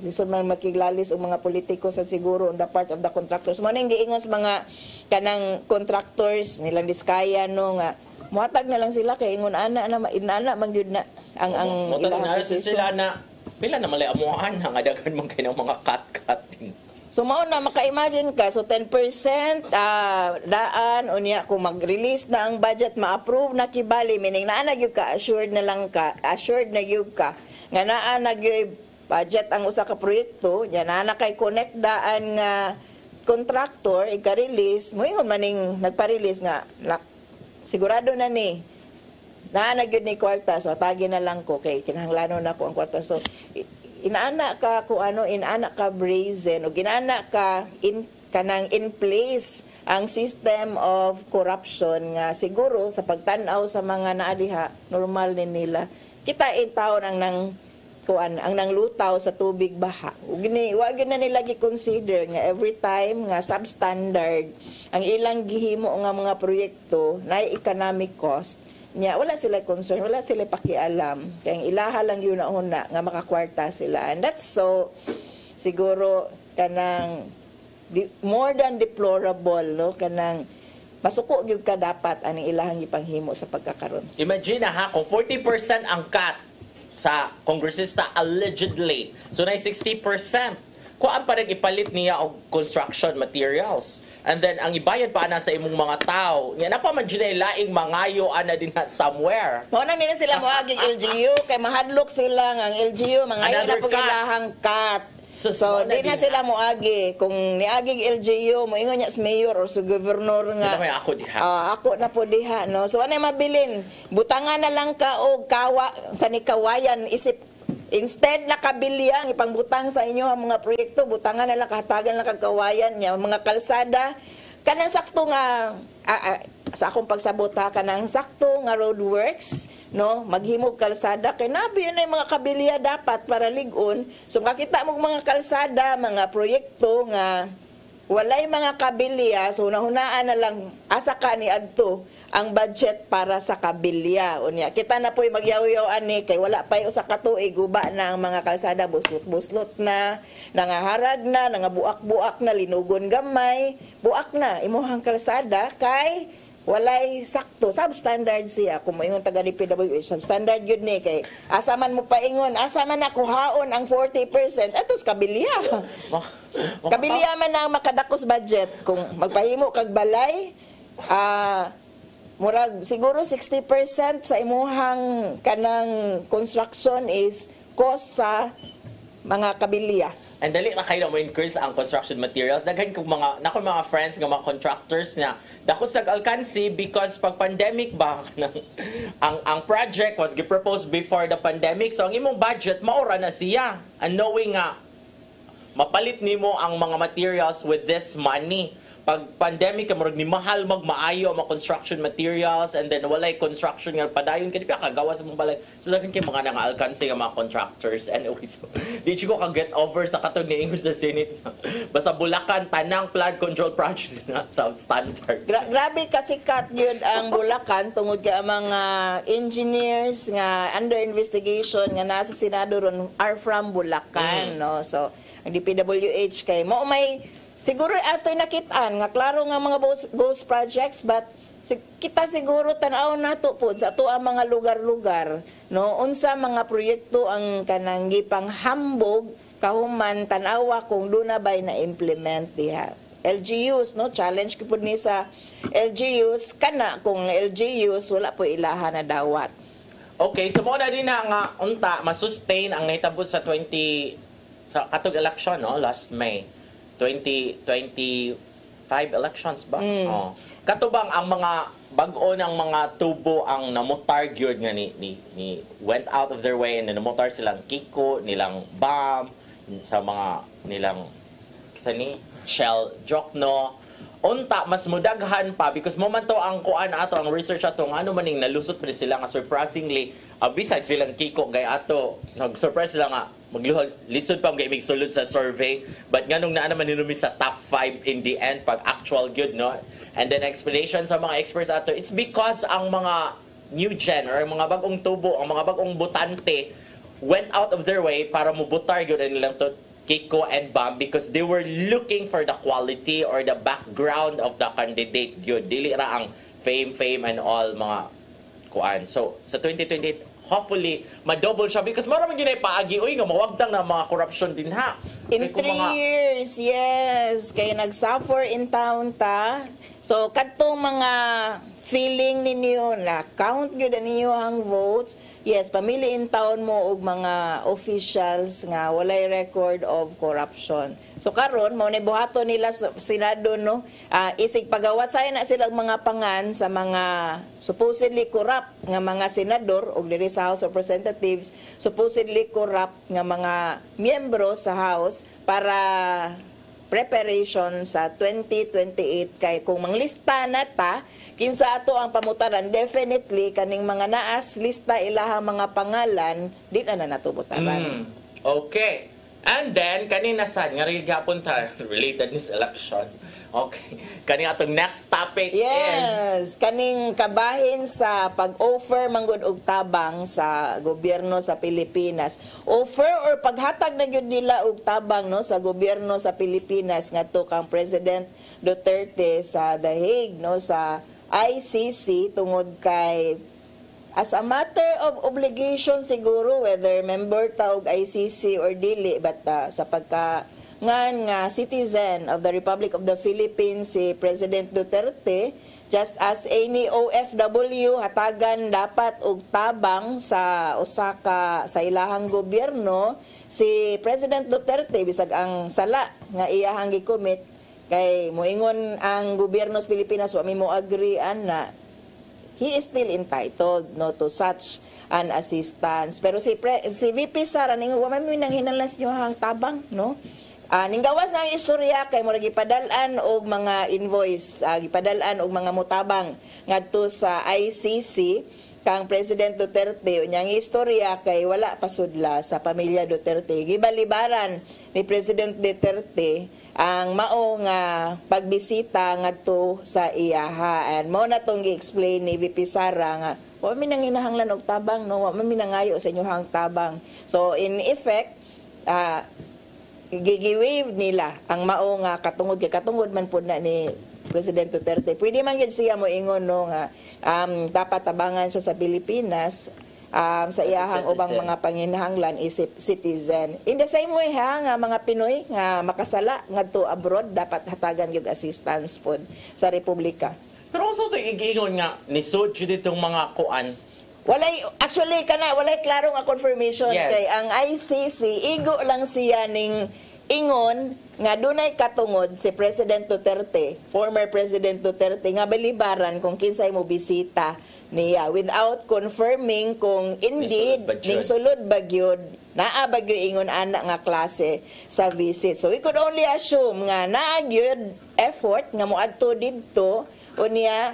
lisod man makiglalis og mga politiko sa siguro on the part of the contractors. Mo ning giingos mga kanang contractors nilang diskaya no nga muhatag na lang sila kay ingon ana man gyud na ang ilang sila na pila na malay amuhan nga daghan man kay mga cut. So mao na maka-imagine ka so 10% daan unya kung mag-release na ang budget ma-approve na kibali meaning naa gyud ka assured na gyud ka nga naa gyud budget ang usa ka proyekto nya naa kay connect daan nga contractor ika-release mo ingon maning nagpa-release nga sigurado na ni gyud ni kwarta so tagi na lang ko kay kinahanglanon na ko ang kwarta so inaana ka brazen o ginana ka kanang in place ang system of corruption nga siguro sa pagtan-aw sa mga naadiha normal din nila kita taon ang nanglutaw sa tubig baha. Wa gyud na nila gi-consider nga every time nga substandard ang ilang gihimo nga mga proyekto na economic cost nya wala sila concern, wala sila pakialam kay ang ilaha lang yun na una nga makakwarta sila and that's so siguro kanang more than deplorable no kanang masuko gyud ka dapat aning ilahang ipanghimo sa pagkakaron. Imagine ha kung 40% ang cut sa kongresista allegedly. So na 60%. Kuan pa rin ipalit niya og construction materials. And then ang ibayad pa na sa imong mga tao. Nga na pa man laing mangayo ana din somewhere. Mao nang nila sila moaging LGU kay mahadlok sila ang LGU mangayo na pug ilahang cut. So di na sila moagi kung niaging LGU mo ingon niya sa mayor or sa gobernador nga ako diha. Ako na po diha no. So anay mabilin butangan na lang ka og kawa sa ni kawayan isip instead na kabilyang ipangbutang sa inyo ang mga proyekto butangan na lang kahatagan lang kag kawayan niya mga kalsada kanang sakto nga sa akong pagsabot kanang sakto nga roadworks no, maghimog kalsada kay nabi yun ay mga kabilya dapat para ligon. So makita mo mga kalsada, mga proyekto nga walay mga kabilya, so nahunaan na lang asa ka ni adto ang budget para sa kabilya. Unya, kita na po'y magyaw-yaw ani kay wala pa'y usa ka tuig guba na ang mga kalsada, buslot-buslot na, nangaharag na, nangabuak-buak na, linugon gamay, buak na imuhang kalsada kay walay sakto, substandard siya. Kung moingon taga DPWH, substandard yun ni kay asa man mo paingon, asa man na kuhaon ang 40%, atos kabilya. Kabilya man ang makadakos budget. Kung magpahimo kag balay, murag siguro 60% sa imuhang kanang construction is cost sa mga kabilya. And dali na kayo mo increase ang construction materials. Daghan kong mga friends nga mga contractors na dakos nag-alkansi because pag pandemic ba ang project was gi-proposed before the pandemic. So ang imong budget maura na siya. And knowing nga mapalit nimo ang mga materials with this money. Pag pandemic murag ni mahal magmaayo ang construction materials and then walay construction nga padayon kay kagawa sa mong balay. So daghan kay mga nangaalkansi nga mga contractors and so, di ko ka get over sa katon ni sa Senate. Basta Bulacan tanang flood control projects na substandard. Grabe kasikat yun ang Bulacan tungod kay mga engineers nga under investigation nga nasa Senado ron are from Bulacan, no. So ang DPWH kay mo may siguro ato'y nakitaan nga klaro nga mga ghost projects but kita siguro tan-aw nato po sa ato ang mga lugar-lugar, no, unsa mga proyekto ang kanang gipanghambog kahuman tan-awa kung duna bay na implement diha. LGUs, no, challenge ko pud ni sa LGUs kana kung LGUs wala po ilaha na dawat. Okay, so mo na din na nga unta masustain ang nahitabo sa sa katong election, no, last May 2025 elections ba? Oh. Katubang ang mga bag-o ng mga tubo ang namutar gyud nga ni went out of their way and namutar silang kiko, nilang bomb sa mga nilang kisani shell jokno. Unta mas mudaghan pa because mo man to ang kuan ato ang research ato nga ano maning nalusot pa sila nga surprisingly besides silang kiko gay ato nag-surprise sila nga magluhol lisod pa mga sulod sa survey but nganong naa naman hinumi sa top 5 in the end pag actual good, no, and then explanation sa mga experts ato it's because ang mga new gen or mga bagong tubo ang mga bagong botante went out of their way para mubutar gyud nilang to kiko and bomb because they were looking for the quality or the background of the candidate gyud dili ra ang fame and all mga kuan. So sa 2028 hopefully ma-double siya because maraming yun ay paagi uy nga mawagdang na mga corruption din ha. In 3 years, yes, kaya nag-suffer in town ta. So kadtong mga feeling ninyo na count gyud ninyo ang votes, yes, pamili in town mo og mga officials nga walay record of corruption. So karon mao ni buhaton nila sa Senado, no, isig pagawasay na sila mga pangan sa mga supposedly corrupt nga mga senador og diri sa House of Representatives, supposedly corrupt nga mga miyembro sa House para preparation sa 2028 kay kung manglista na ta kinsa ato ang pamutaran definitely kaning mga naas lista ilaha mga pangalan di na natubutaran. Okay. And then kanina sad nga rin gapon ta related this election. Okay. Kani atong next topic is kaning kabahin sa pag-offer manggod og tabang sa gobyerno sa Pilipinas. Offer or paghatag na gyud nila og tabang, no, sa gobyerno sa Pilipinas ngadto kang President Duterte sa The Hague, no, sa ICC tungod kay as a matter of obligation siguro whether member ta og ICC or dili but sa pagka nga citizen of the Republic of the Philippines si President Duterte just as any OFW hatagan dapat og tabang sa Osaka sa ilahang gobyerno si President Duterte bisag ang sala nga iyahang gikomit kay moingon ang gobyerno sa Pilipinas wa mi mo agree na he is still entitled, no, to such an assistance. Pero si VP Sara ning wa may nang hinalas nyo hang tabang, no. Ninggawas na ang istorya kay murag gipadal-an og mga invoice, gipadal-an og mga mutabang ngadto sa ICC kang President Duterte unyang istorya kay wala pasudla sa pamilya Duterte. Gibalibaran ni President Duterte ang mao nga pagbisita ngadto sa iyaha. And mao na tong gi-explain ni VP Sara nga wa mi nang hinahanglan og tabang, no, wa mi nangayo sa inyong tabang. So in effect, gigiwave nila ang mao nga katungod man pud na ni President Duterte. Pwede man gyud siya mo ingon no nga dapat tabangan siya sa Pilipinas sa iyahang ubang mga panginahanglan isip citizen. In the same way nga mga Pinoy nga makasala ngadto abroad dapat hatagan gyud assistance pod sa Republika. Pero also igingon nga ni Sud ditong mga kuan. Walay klarong confirmation. Yes. Kay ang ICC igo lang siya ning ingon nga dunay katungod si President Duterte, former President Duterte, nga balibaran kung kinsay mo bisita niya without confirming kung indeed ning sulod bagyod naa bagyo ingon ana nga klase sa visit. So we could only assume nga naa gyud effort nga moadto didto unya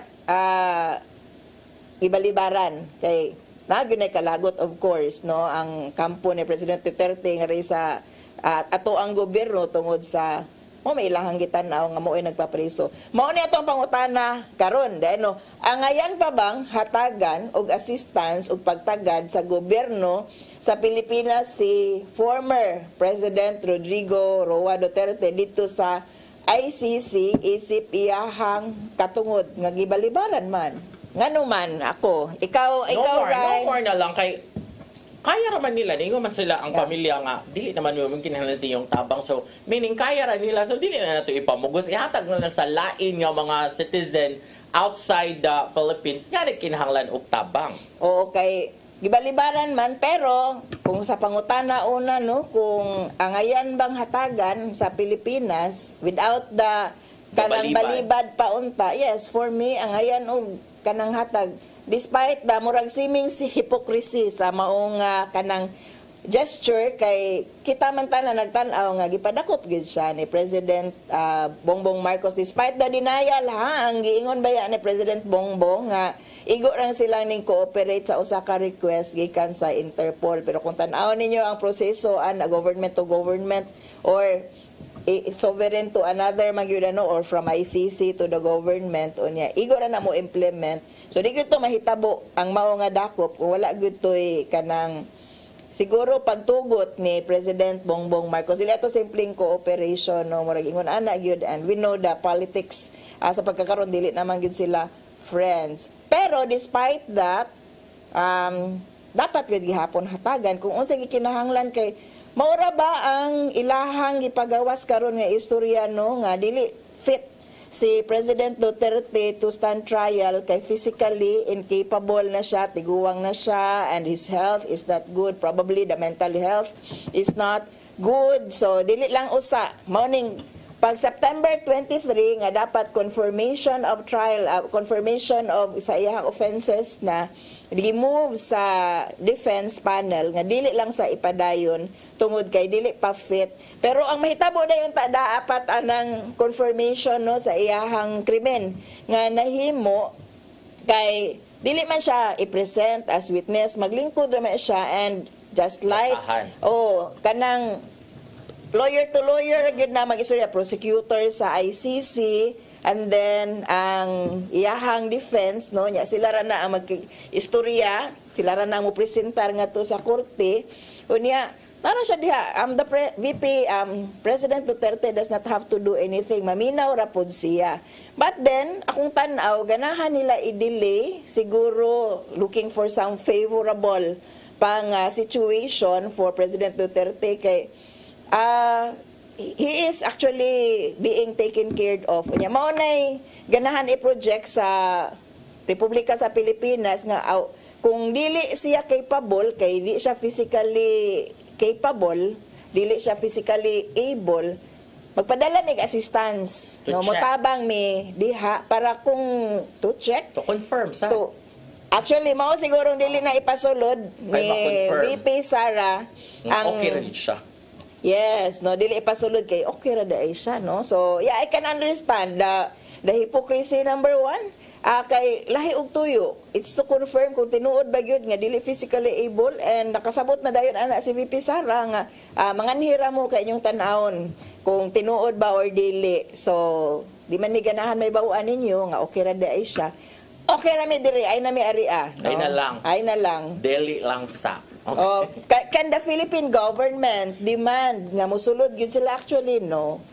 ibalibaran kay naa gyud nay kalagot of course no ang kampo ni President Duterte nga ri sa ato ang gobyerno tungod sa may ilahang gitanaw nga mo'y nagpapreso. Mao ni atong pangutana karon no, angayan pa bang hatagan og assistance og pagtagad sa gobyerno sa Pilipinas si former President Rodrigo Roa Duterte dito sa ICC isip iyahang katungod nga gibalibaran man. Ngano man ako, ikaw no more na lang kay kaya raman nila, ningo man sila ang pamilya nga, dili naman mo kinahanglan sa iyong tabang. So, meaning kaya ra nila, so dili na nato ipamugos. Ihatag na sa lain nga mga citizen outside the Philippines, nga kinahanglan og tabang. Oo, kay gibalibaran man, pero kung sa pangutana una, no, kung angayan bang hatagan sa Pilipinas without the kanang balibad paunta, yes, for me, angayan og kanang hatag. Despite the murag siming si hypocrisy sa maong kanang gesture kay kita man tanan nagtan-aw nga gipadakop gid siya ni President Bongbong Marcos despite the denial ang giingon baya ni President Bongbong nga igo lang sila ning cooperate sa usa ka request gikan sa Interpol. Pero kung tan-aw ninyo ang proseso government to government or sovereign to another magyudano or from ICC to the government unya igo ra na mo implement. So di gyud to mahitabo ang mao nga dakop kung wala gyud toy kanang siguro pagtugot ni President Bongbong Marcos. Dili ato simpleng cooperation no murag ingon ana gyud, and we know the politics sa pagkakaron dili naman gyud sila friends. Pero despite that dapat gyud gihapon hatagan kung unsa gikinahanglan kay maura ba ang ilahang gipagawas karon nga istorya no nga dili fit si President Duterte to stand trial kay physically incapable na siya, tiguwang na siya, and his health is not good. Probably the mental health is not good. So dili lang usa morning pag September 23 nga dapat confirmation of trial, confirmation of sa iyang offenses na remove sa defense panel nga dili lang sa ipadayon tungod kay dili pa fit. Pero ang mahitabo dayon ta dapat anang confirmation no sa iyahang krimen nga nahimo kay dili man siya i-present as witness, maglingkod ra man siya, and just like kanang lawyer to lawyer gyud na mag-istorya, prosecutor sa ICC, and then ang iyahang defense no nya sila ra na ang mag-istorya, sila ra na mo presentar ngadto sa korte unya. Para siya diha, the VP, President Duterte does not have to do anything. Maminaw ra pod siya. But then, akong tanaw, ganahan nila i-delay, siguro looking for some favorable pang situation for President Duterte kay he is actually being taken care of. Mao nay ganahan i-project sa Republika sa Pilipinas nga kung dili siya capable, kay di siya physically capable, dili siya physically able, magpadala mig assistance no motabang mi diha para kung to check, to confirm sa actually mao siguro dili na ipasulod ni VP Sara ang okay rin siya. Yes, no dili ipasulod kay okay ra day siya no. So yeah, I can understand the hypocrisy number one, kay lahi og tuyo. It's to confirm kung tinuod ba gyud nga dili physically able, and nakasabot na dayon ana si VP Sara nga manganhira mo kay inyong tan-awon kung tinuod ba or dili. So di man mi ganahan may bawaan ninyo nga okay ra ay siya. Okay ra mi diri ay na mi aria. No? Ay na lang. Dili lang sa. Okay. Can the Philippine government demand nga mosulod gyud sila actually no?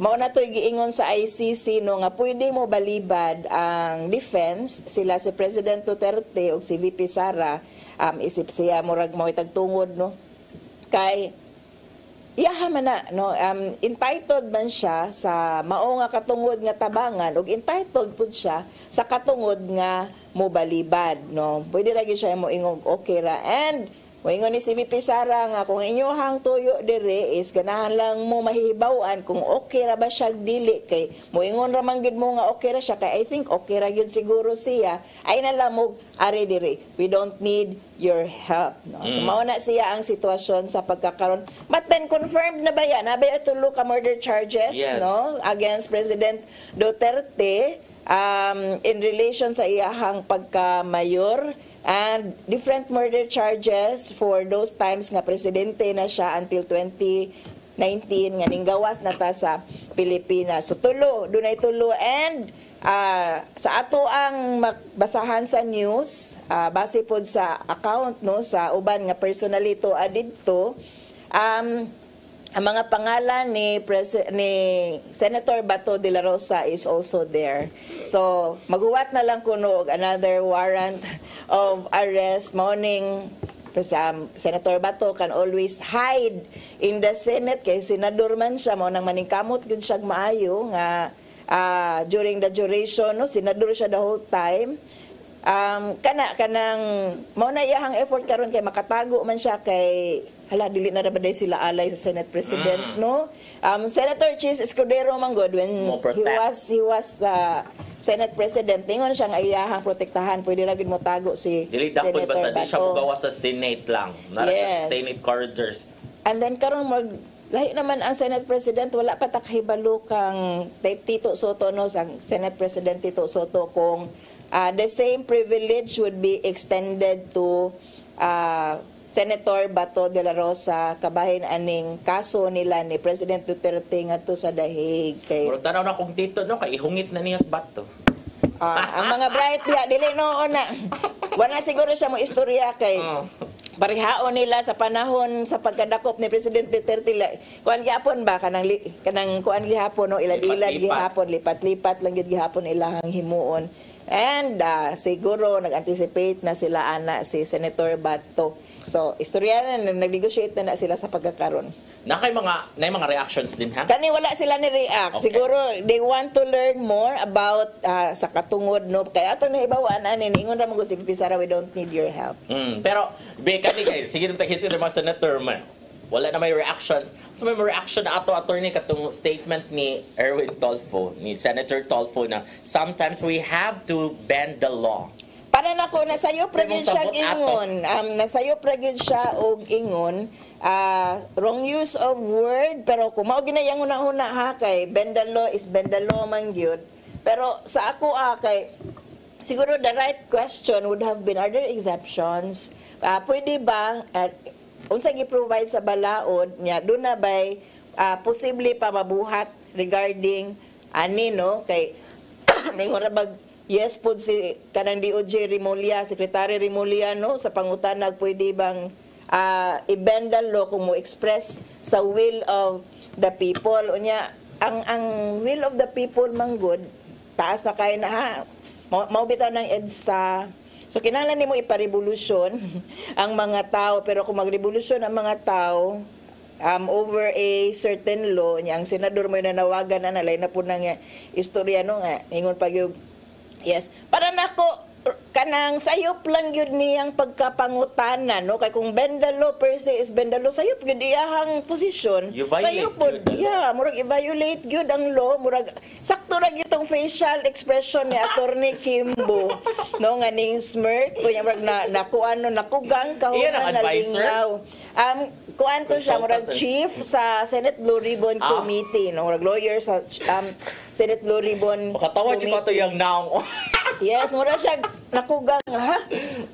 Mao na to'y giingon sa ICC no nga pwede mo balibad ang defense sila si President Duterte o si VP Sara isip siya murag mo itagtungod no kay iyaha man na no entitled man siya sa mao nga katungod nga tabangan ug entitled pud siya sa katungod nga mobalibad no pwede ra gyud siya mo ingog okay ra. And moingon ni si VP Sara nga kung inyohang tuyo dire is ganahan lang mo mahihibawan kung okay ra ba siya dili kay moingon ra man gyud mo nga okay ra siya kay I think okay ra gyud siguro siya ay na lang mo ari dire we don't need your help no. So mao na siya ang sitwasyon sa pagkakaron, but then confirmed na ba yan nabay tulo ka murder charges no against President Duterte in relation sa iyahang pagka-mayor and different murder charges for those times nga presidente na siya until 2019 nga ninggawas na ta sa Pilipinas. So dunay tulo. And sa ato ang basahan sa news base pod sa account no sa uban nga personalito adidto ang mga pangalan ni Senator Bato de la Rosa is also there. So, maghuwat na lang kuno og another warrant of arrest. Morning, Senator Bato can always hide in the Senate kay senador man siya mo nang maningkamot gud siya maayo nga during the duration no senador siya the whole time. Kanang mao na iyahang effort karon kay makatago man siya kay hala dili na dapat sila alay sa Senate President no. Senator Chis Escudero manggod when he was the Senate President tingon siya nga iyahang protektahan pwede ra gid mo tago si dili dakod basta di siya mogawas sa Senate lang nara sa Senate corridors. And then karon lahi naman ang Senate President wala pa takahibalo kang Tito Soto no sang Senate President Tito Soto kung the same privilege would be extended to Senator Bato de la Rosa kabahin aning kaso nila ni President Duterte ngadto sa dahig kay tanaw na kung dito no kay ihungit na niya sa Bato. Ang mga bright diha dili noon na wala siguro siya mo istorya kay parihaon nila sa panahon sa pagkadakop ni President Duterte kuan gihapon ba kanang kuan gihapon no ilad-ilad gihapon lipat-lipat lang gyud gihapon ilahang himuon. And siguro nag-anticipate na sila ana si Senator Bato. So, istorya na nag-negotiate na sila sa pagkakaroon. Na mga reactions din ha? Kani wala sila ni react. Okay. Siguro they want to learn more about sa katungod no. Kaya ato na ibawaan ani ingon ra mo si Pisara we don't need your help. Pero kani guys, sige nang tagisin mga senator man. Wala na may reactions. So may reaction na attorney katong statement ni Erwin Tolfo, ni Senator Tolfo na sometimes we have to bend the law. Para nako nasayo pragid siya ingon. Nasayo pragid siya og ingon. Wrong use of word pero kung mao ginayang una-una ha kay bend the law is bend the law man gyud. Pero sa ako kay siguro the right question would have been are there exceptions? Pwede ba unsa gi-provide sa balaod niya do na bay posible pa mabuhat regarding ani no kay ningon ra bag yes po si kanang DOJ Rimulya, Secretary Rimulya no sa pangutanag pwede bang i-bend the law kung mo express sa will of the people unya ang will of the people manggod taas na kay na ha mao bitaw ng EDSA. So kinahanglan nimo iparevolusyon ang mga tao pero kung magrevolusyon ang mga tao over a certain law niya ang senador mo nanawagan na nalay na po nang istorya no nga ingon pag yes para nako kanang sayop lang yun niyang pagkapangutana, no? Kay kung bendalo per se is bendalo, sayop yun iyahang posisyon. You violate sayop po, yun, yeah, murag i-violate yun ang law, murag sakto ra itong facial expression ni Attorney Kimbo, no? Nga ning smirk, kuya murag nakugang Iyan ang kahuman na advisor? lingaw. Kuan to siya, murag chief sa Senate Blue Ribbon Committee, no? Murag lawyer sa Senate Blue Ribbon Makatawad yung pato yung naong. Yes, mura siya nakugang, ha?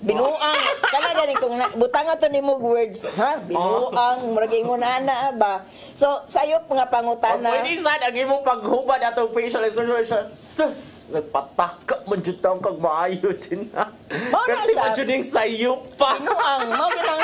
Binuang. Kana gani kung butang ato ni mo words, ha? Binuang, mura gingon ana ba. So, sayop nga pangutana. Pwede sad ang imong paghubad atong facial expression siya. Sus, nagpataka man jud taong kag maayo din na. Kasi man jud ning sayop pa. Binuang, mao ginang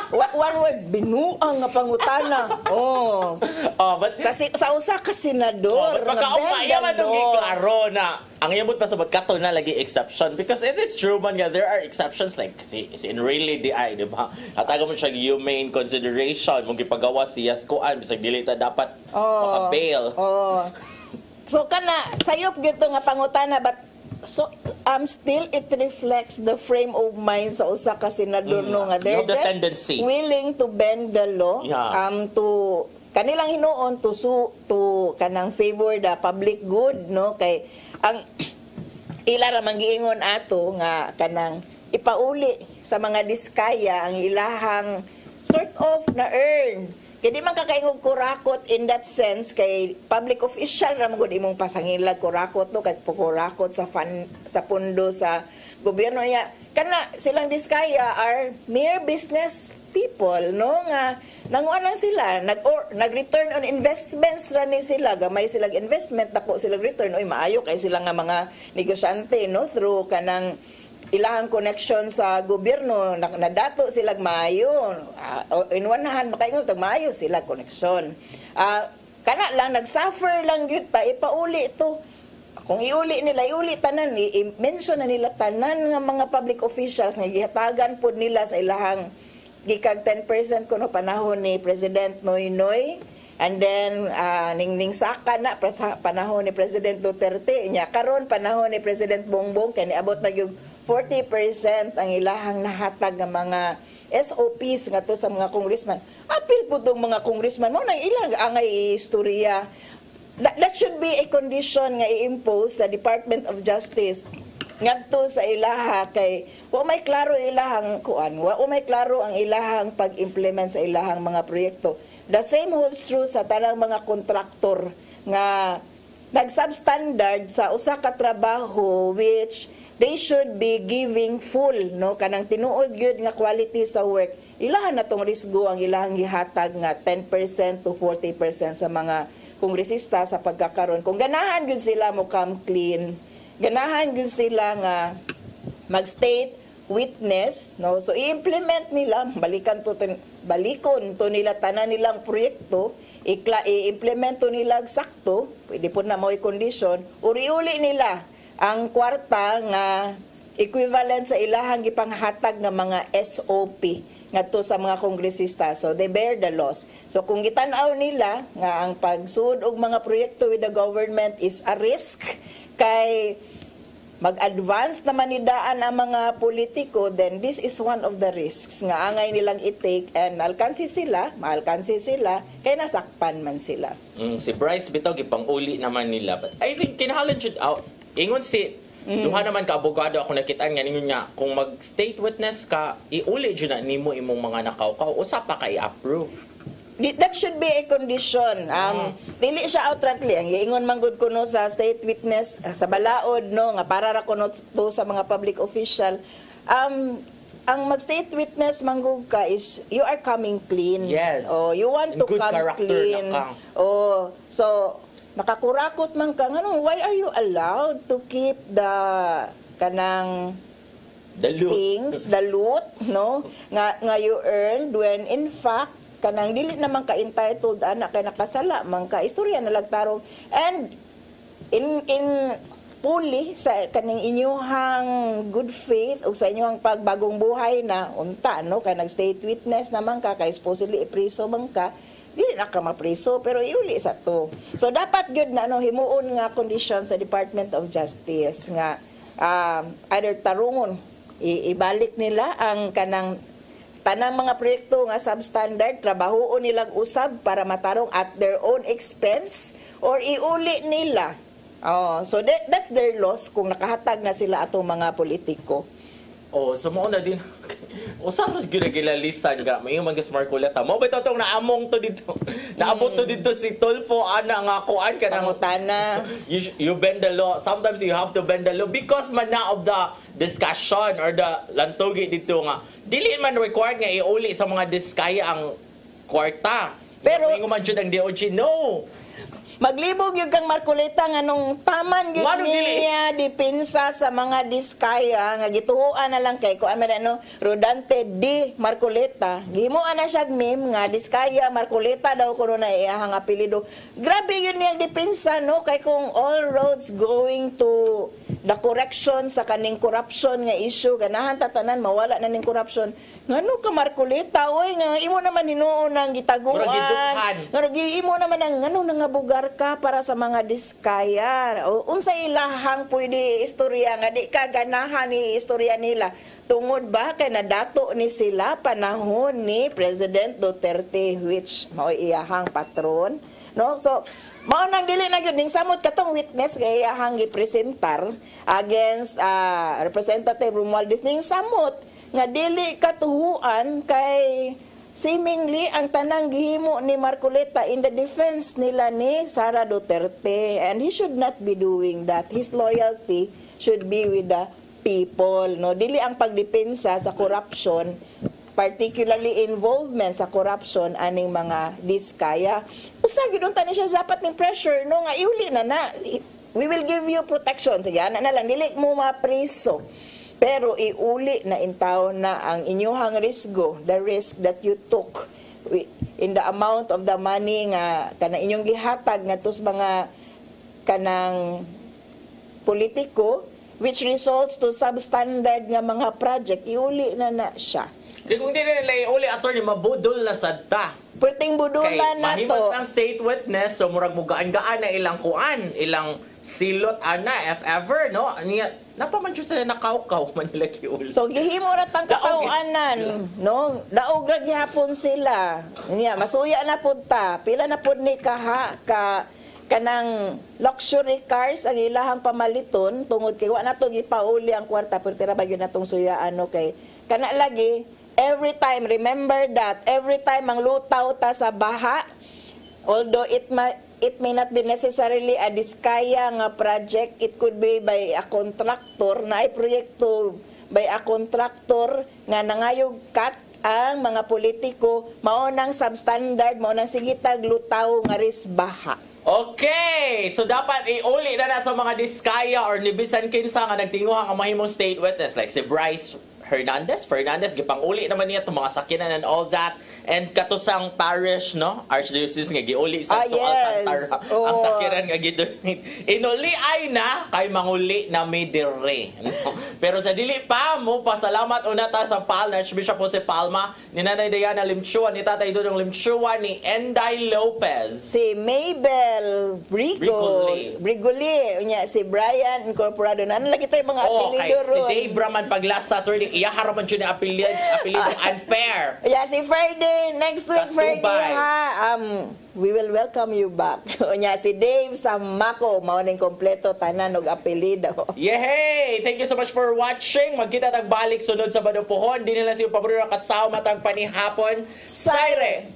one word, binuang nga pangutana. Oh. But sa usa ka senador. Pagkaumaya man itong giklaro na ang iyabot pa sa magkato na lagi exception because it is true man nga there are exceptions like si in really di ay, di ba? Ataga mo siya humane consideration mong gipagawa siya kuan bisag dili ta dapat maka-bail. So kana sayop gyud nga pangutana but so still it reflects the frame of mind sa usa ka senador no nga they're just willing to bend the law to kanilang hinuon to kanang favor the public good no kay ang ila ra manggiingon ato nga kanang ipauli sa mga diskaya ang ilahang sort of na earn kay di man kakaingog kurakot in that sense kay public official ra man gud imong pasangilag kurakot no kay kurakot sa pundo sa gobyerno niya kana silang diskaya are mere business people no nga nanguan lang sila nag-return on investments ra ni sila gamay silang investment dako silang return oy maayo kay sila nga mga negosyante no through kanang ilahang connection sa gobyerno nadato sila maayo in one hand makaingon tag maayo sila connection kana lang nagsuffer lang gyud ta ipauli ito kung iuli tanan i-mention na nila tanan nga mga public officials nga gihatagan pud nila sa ilahang gikag 10% kuno panahon ni President Noynoy and then ning saka na panahon ni President Duterte nya karon panahon ni President Bongbong kay niabot na gyud 40% ang ilahang nahatag nga mga SOPs nga to sa mga congressman. Apil po tong mga congressman mo nang ilang angay istorya. That should be a condition nga i-impose sa Department of Justice ngadto sa ilaha kay wa may klaro ilahang kuan wa may klaro ang ilahang pag-implement sa ilahang mga proyekto. The same holds true sa tanang mga kontraktor nga nag-substandard sa usa ka trabaho which they should be giving full no kanang tinuod gyud nga quality sa work. Ilahan na tong risgo ang ilahang gihatag nga 10% to 40% sa mga kongresista sa pagkakaroon. Kung ganahan gyud sila mo come clean, ganahan gyud sila nga mag-state witness, no? So i-implement nila, balikon to nila tanan nilang proyekto, i-implemento nila sakto, pwede po na mo i-condition, uri-uli nila ang kwarta nga equivalent sa ilahang gipanghatag nga mga SOP ngadto sa mga kongresista. So they bear the loss. So kung gitan-aw nila nga ang pagsud og mga proyekto with the government is a risk kay mag-advance naman nidaan ang mga politiko, then this is one of the risks nga angay nilang i-take and maalkansi sila kay nasakpan man sila. Si Bryce bitaw gipang-uli naman nila. But I think kinahalan jud out. Ingon si duha naman ka abogado ako nakitaan nga ninyo niya kung mag-state witness ka iuli jud na nimo imong mga nakawkaw usa pa ka i-approve. That should be a condition. Dili siya outrightly ang giingon man gud kuno sa state witness sa balaod no nga para ra kuno to sa mga public official. Ang mag-state witness manggug ka is you are coming clean. Yes. Oh, you want to come clean. Oh, so makakurakot man ka ngano why are you allowed to keep the kanang the loot no nga you earned when in fact kanang dili naman ka entitled ana kay nakasala man ka istorya na lagtarong and in puli sa kaning inyuhang good faith o sa inyuhang pagbagong buhay na unta no kay nag state witness naman ka kay supposedly ipriso man ka dili na ka mapriso pero iuli sa to. So dapat gyud na himuon nga condition sa Department of Justice nga either tarungon ibalik nila ang kanang tanang mga proyekto nga substandard, trabahoon nilang usab para matarong at their own expense or iuli nila. So that's their loss kung nakahatag na sila atong mga politiko. Sumuo na din. Usa mas ginagilalisan ka. May mga Marcoleta. Mo ba itong naamong to dito? Naabot to dito si Tulfo, ana nga kuan ka ng utana. You bend the law. Sometimes you have to bend the law because man na of the discussion or the lantogi dito nga. Dili man required nga iuli sa mga diskaya ang kwarta. Pero yung man jud ang DOJ, no. Maglibog yung kang Marcoleta nga nung taman gid niya dipinsa sa mga diskaya nga gituhuan na lang kay ko ano Rodante D Marcoleta. Gihimuan na siya meme nga diskaya Marcoleta daw kuno na iyahang apelyido. Grabe yun niyang dipinsa no kay kung all roads going to the correction sa kaning corruption nga issue ganahan tatanan mawala na ning corruption. Ngano ka Marcoleta oy nga imo naman hinuon ang gitaguan. Ngano imo naman ang ngano nga bugar ka para sa mga diskaya. Unsa ilahang pwede istorya nga di ka ganahan ni istorya nila. Tungod ba kay nadato ni sila panahon ni President Duterte which mao iyahang patron. No? So mao nang dili na gyud ning samot katong witness kay iyahang gipresentar against Representative Romualdez ning samot nga dili katuhuan kay seemingly ang tanang gihimo ni Marcoleta in the defense nila ni Sara Duterte, and he should not be doing that. His loyalty should be with the people, no? Dili ang pagdepensa sa corruption, particularly involvement sa corruption aning mga diskaya. Usa gyud unta ni siya dapat ning pressure no nga iuli na. We will give you protection. Sige ana na lang dili mo mapriso. Pero iuli na intaw na ang inyuhang risgo, the risk that you took in the amount of the money nga kanang inyong gihatag ngadto sa mga kanang politiko which results to substandard nga mga project, iuli na siya. Kung di nila iuli attorney mabudol na sadta. Perting budulan na to. Mahimos ang state witness so murag mugaan-gaan na ilang kuan, ilang silot ana if ever no niya napaman siya sila nakaukaw man nila kiul. So gihimo ra tang katawanan no daog ra gihapon sila niya masuya na pud ta pila na pud ni kanang luxury cars ang ilahang pamaliton tungod kay wa nato gipauli ang kwarta pertira ba gyud natong suyaan no kay kana lagi every time remember that every time ang lutaw ta sa baha although it may not be necessarily a diskaya nga project. It could be by a contractor na ay proyekto by a contractor nga nangayog cut ang mga politiko maunang substandard, maunang sigitag lutaw nga risbaha. Okay, so dapat iuli na sa mga diskaya or ni bisan kinsa nga nagtinguha ang mahimong state witness like si Bryce Fernandez, gipang-uli naman niya itong mga sakinan and all that. And katusang parish, no? Archdiocese nga giuli sa Alcantara. Ang sakinan nga gidonate. Inuli ay na kay manguli na may dire. No? Pero sa dili pa mo, pasalamat unata sa PAL, na Archbishop Jose Palma, ni Nanay Diana Limchua, ni Tatay Dudong Limchua, ni Enday Lopez. Si Mabel Brigoli. Si Brian Incorporado. Ano lagi tayo mga apelido ron? Si Dave Braman paglast Saturday, iyaharap man siya ni apelido unfair. Si Friday, next week Friday ha. We will welcome you back. Si Dave Samako, mauning kompleto tanan og apelido. Yehey! Thank you so much for watching. Magkita tag balik sunod sa Badupuhon. Di nila siyo paborito kasama tag panihapon. Saire!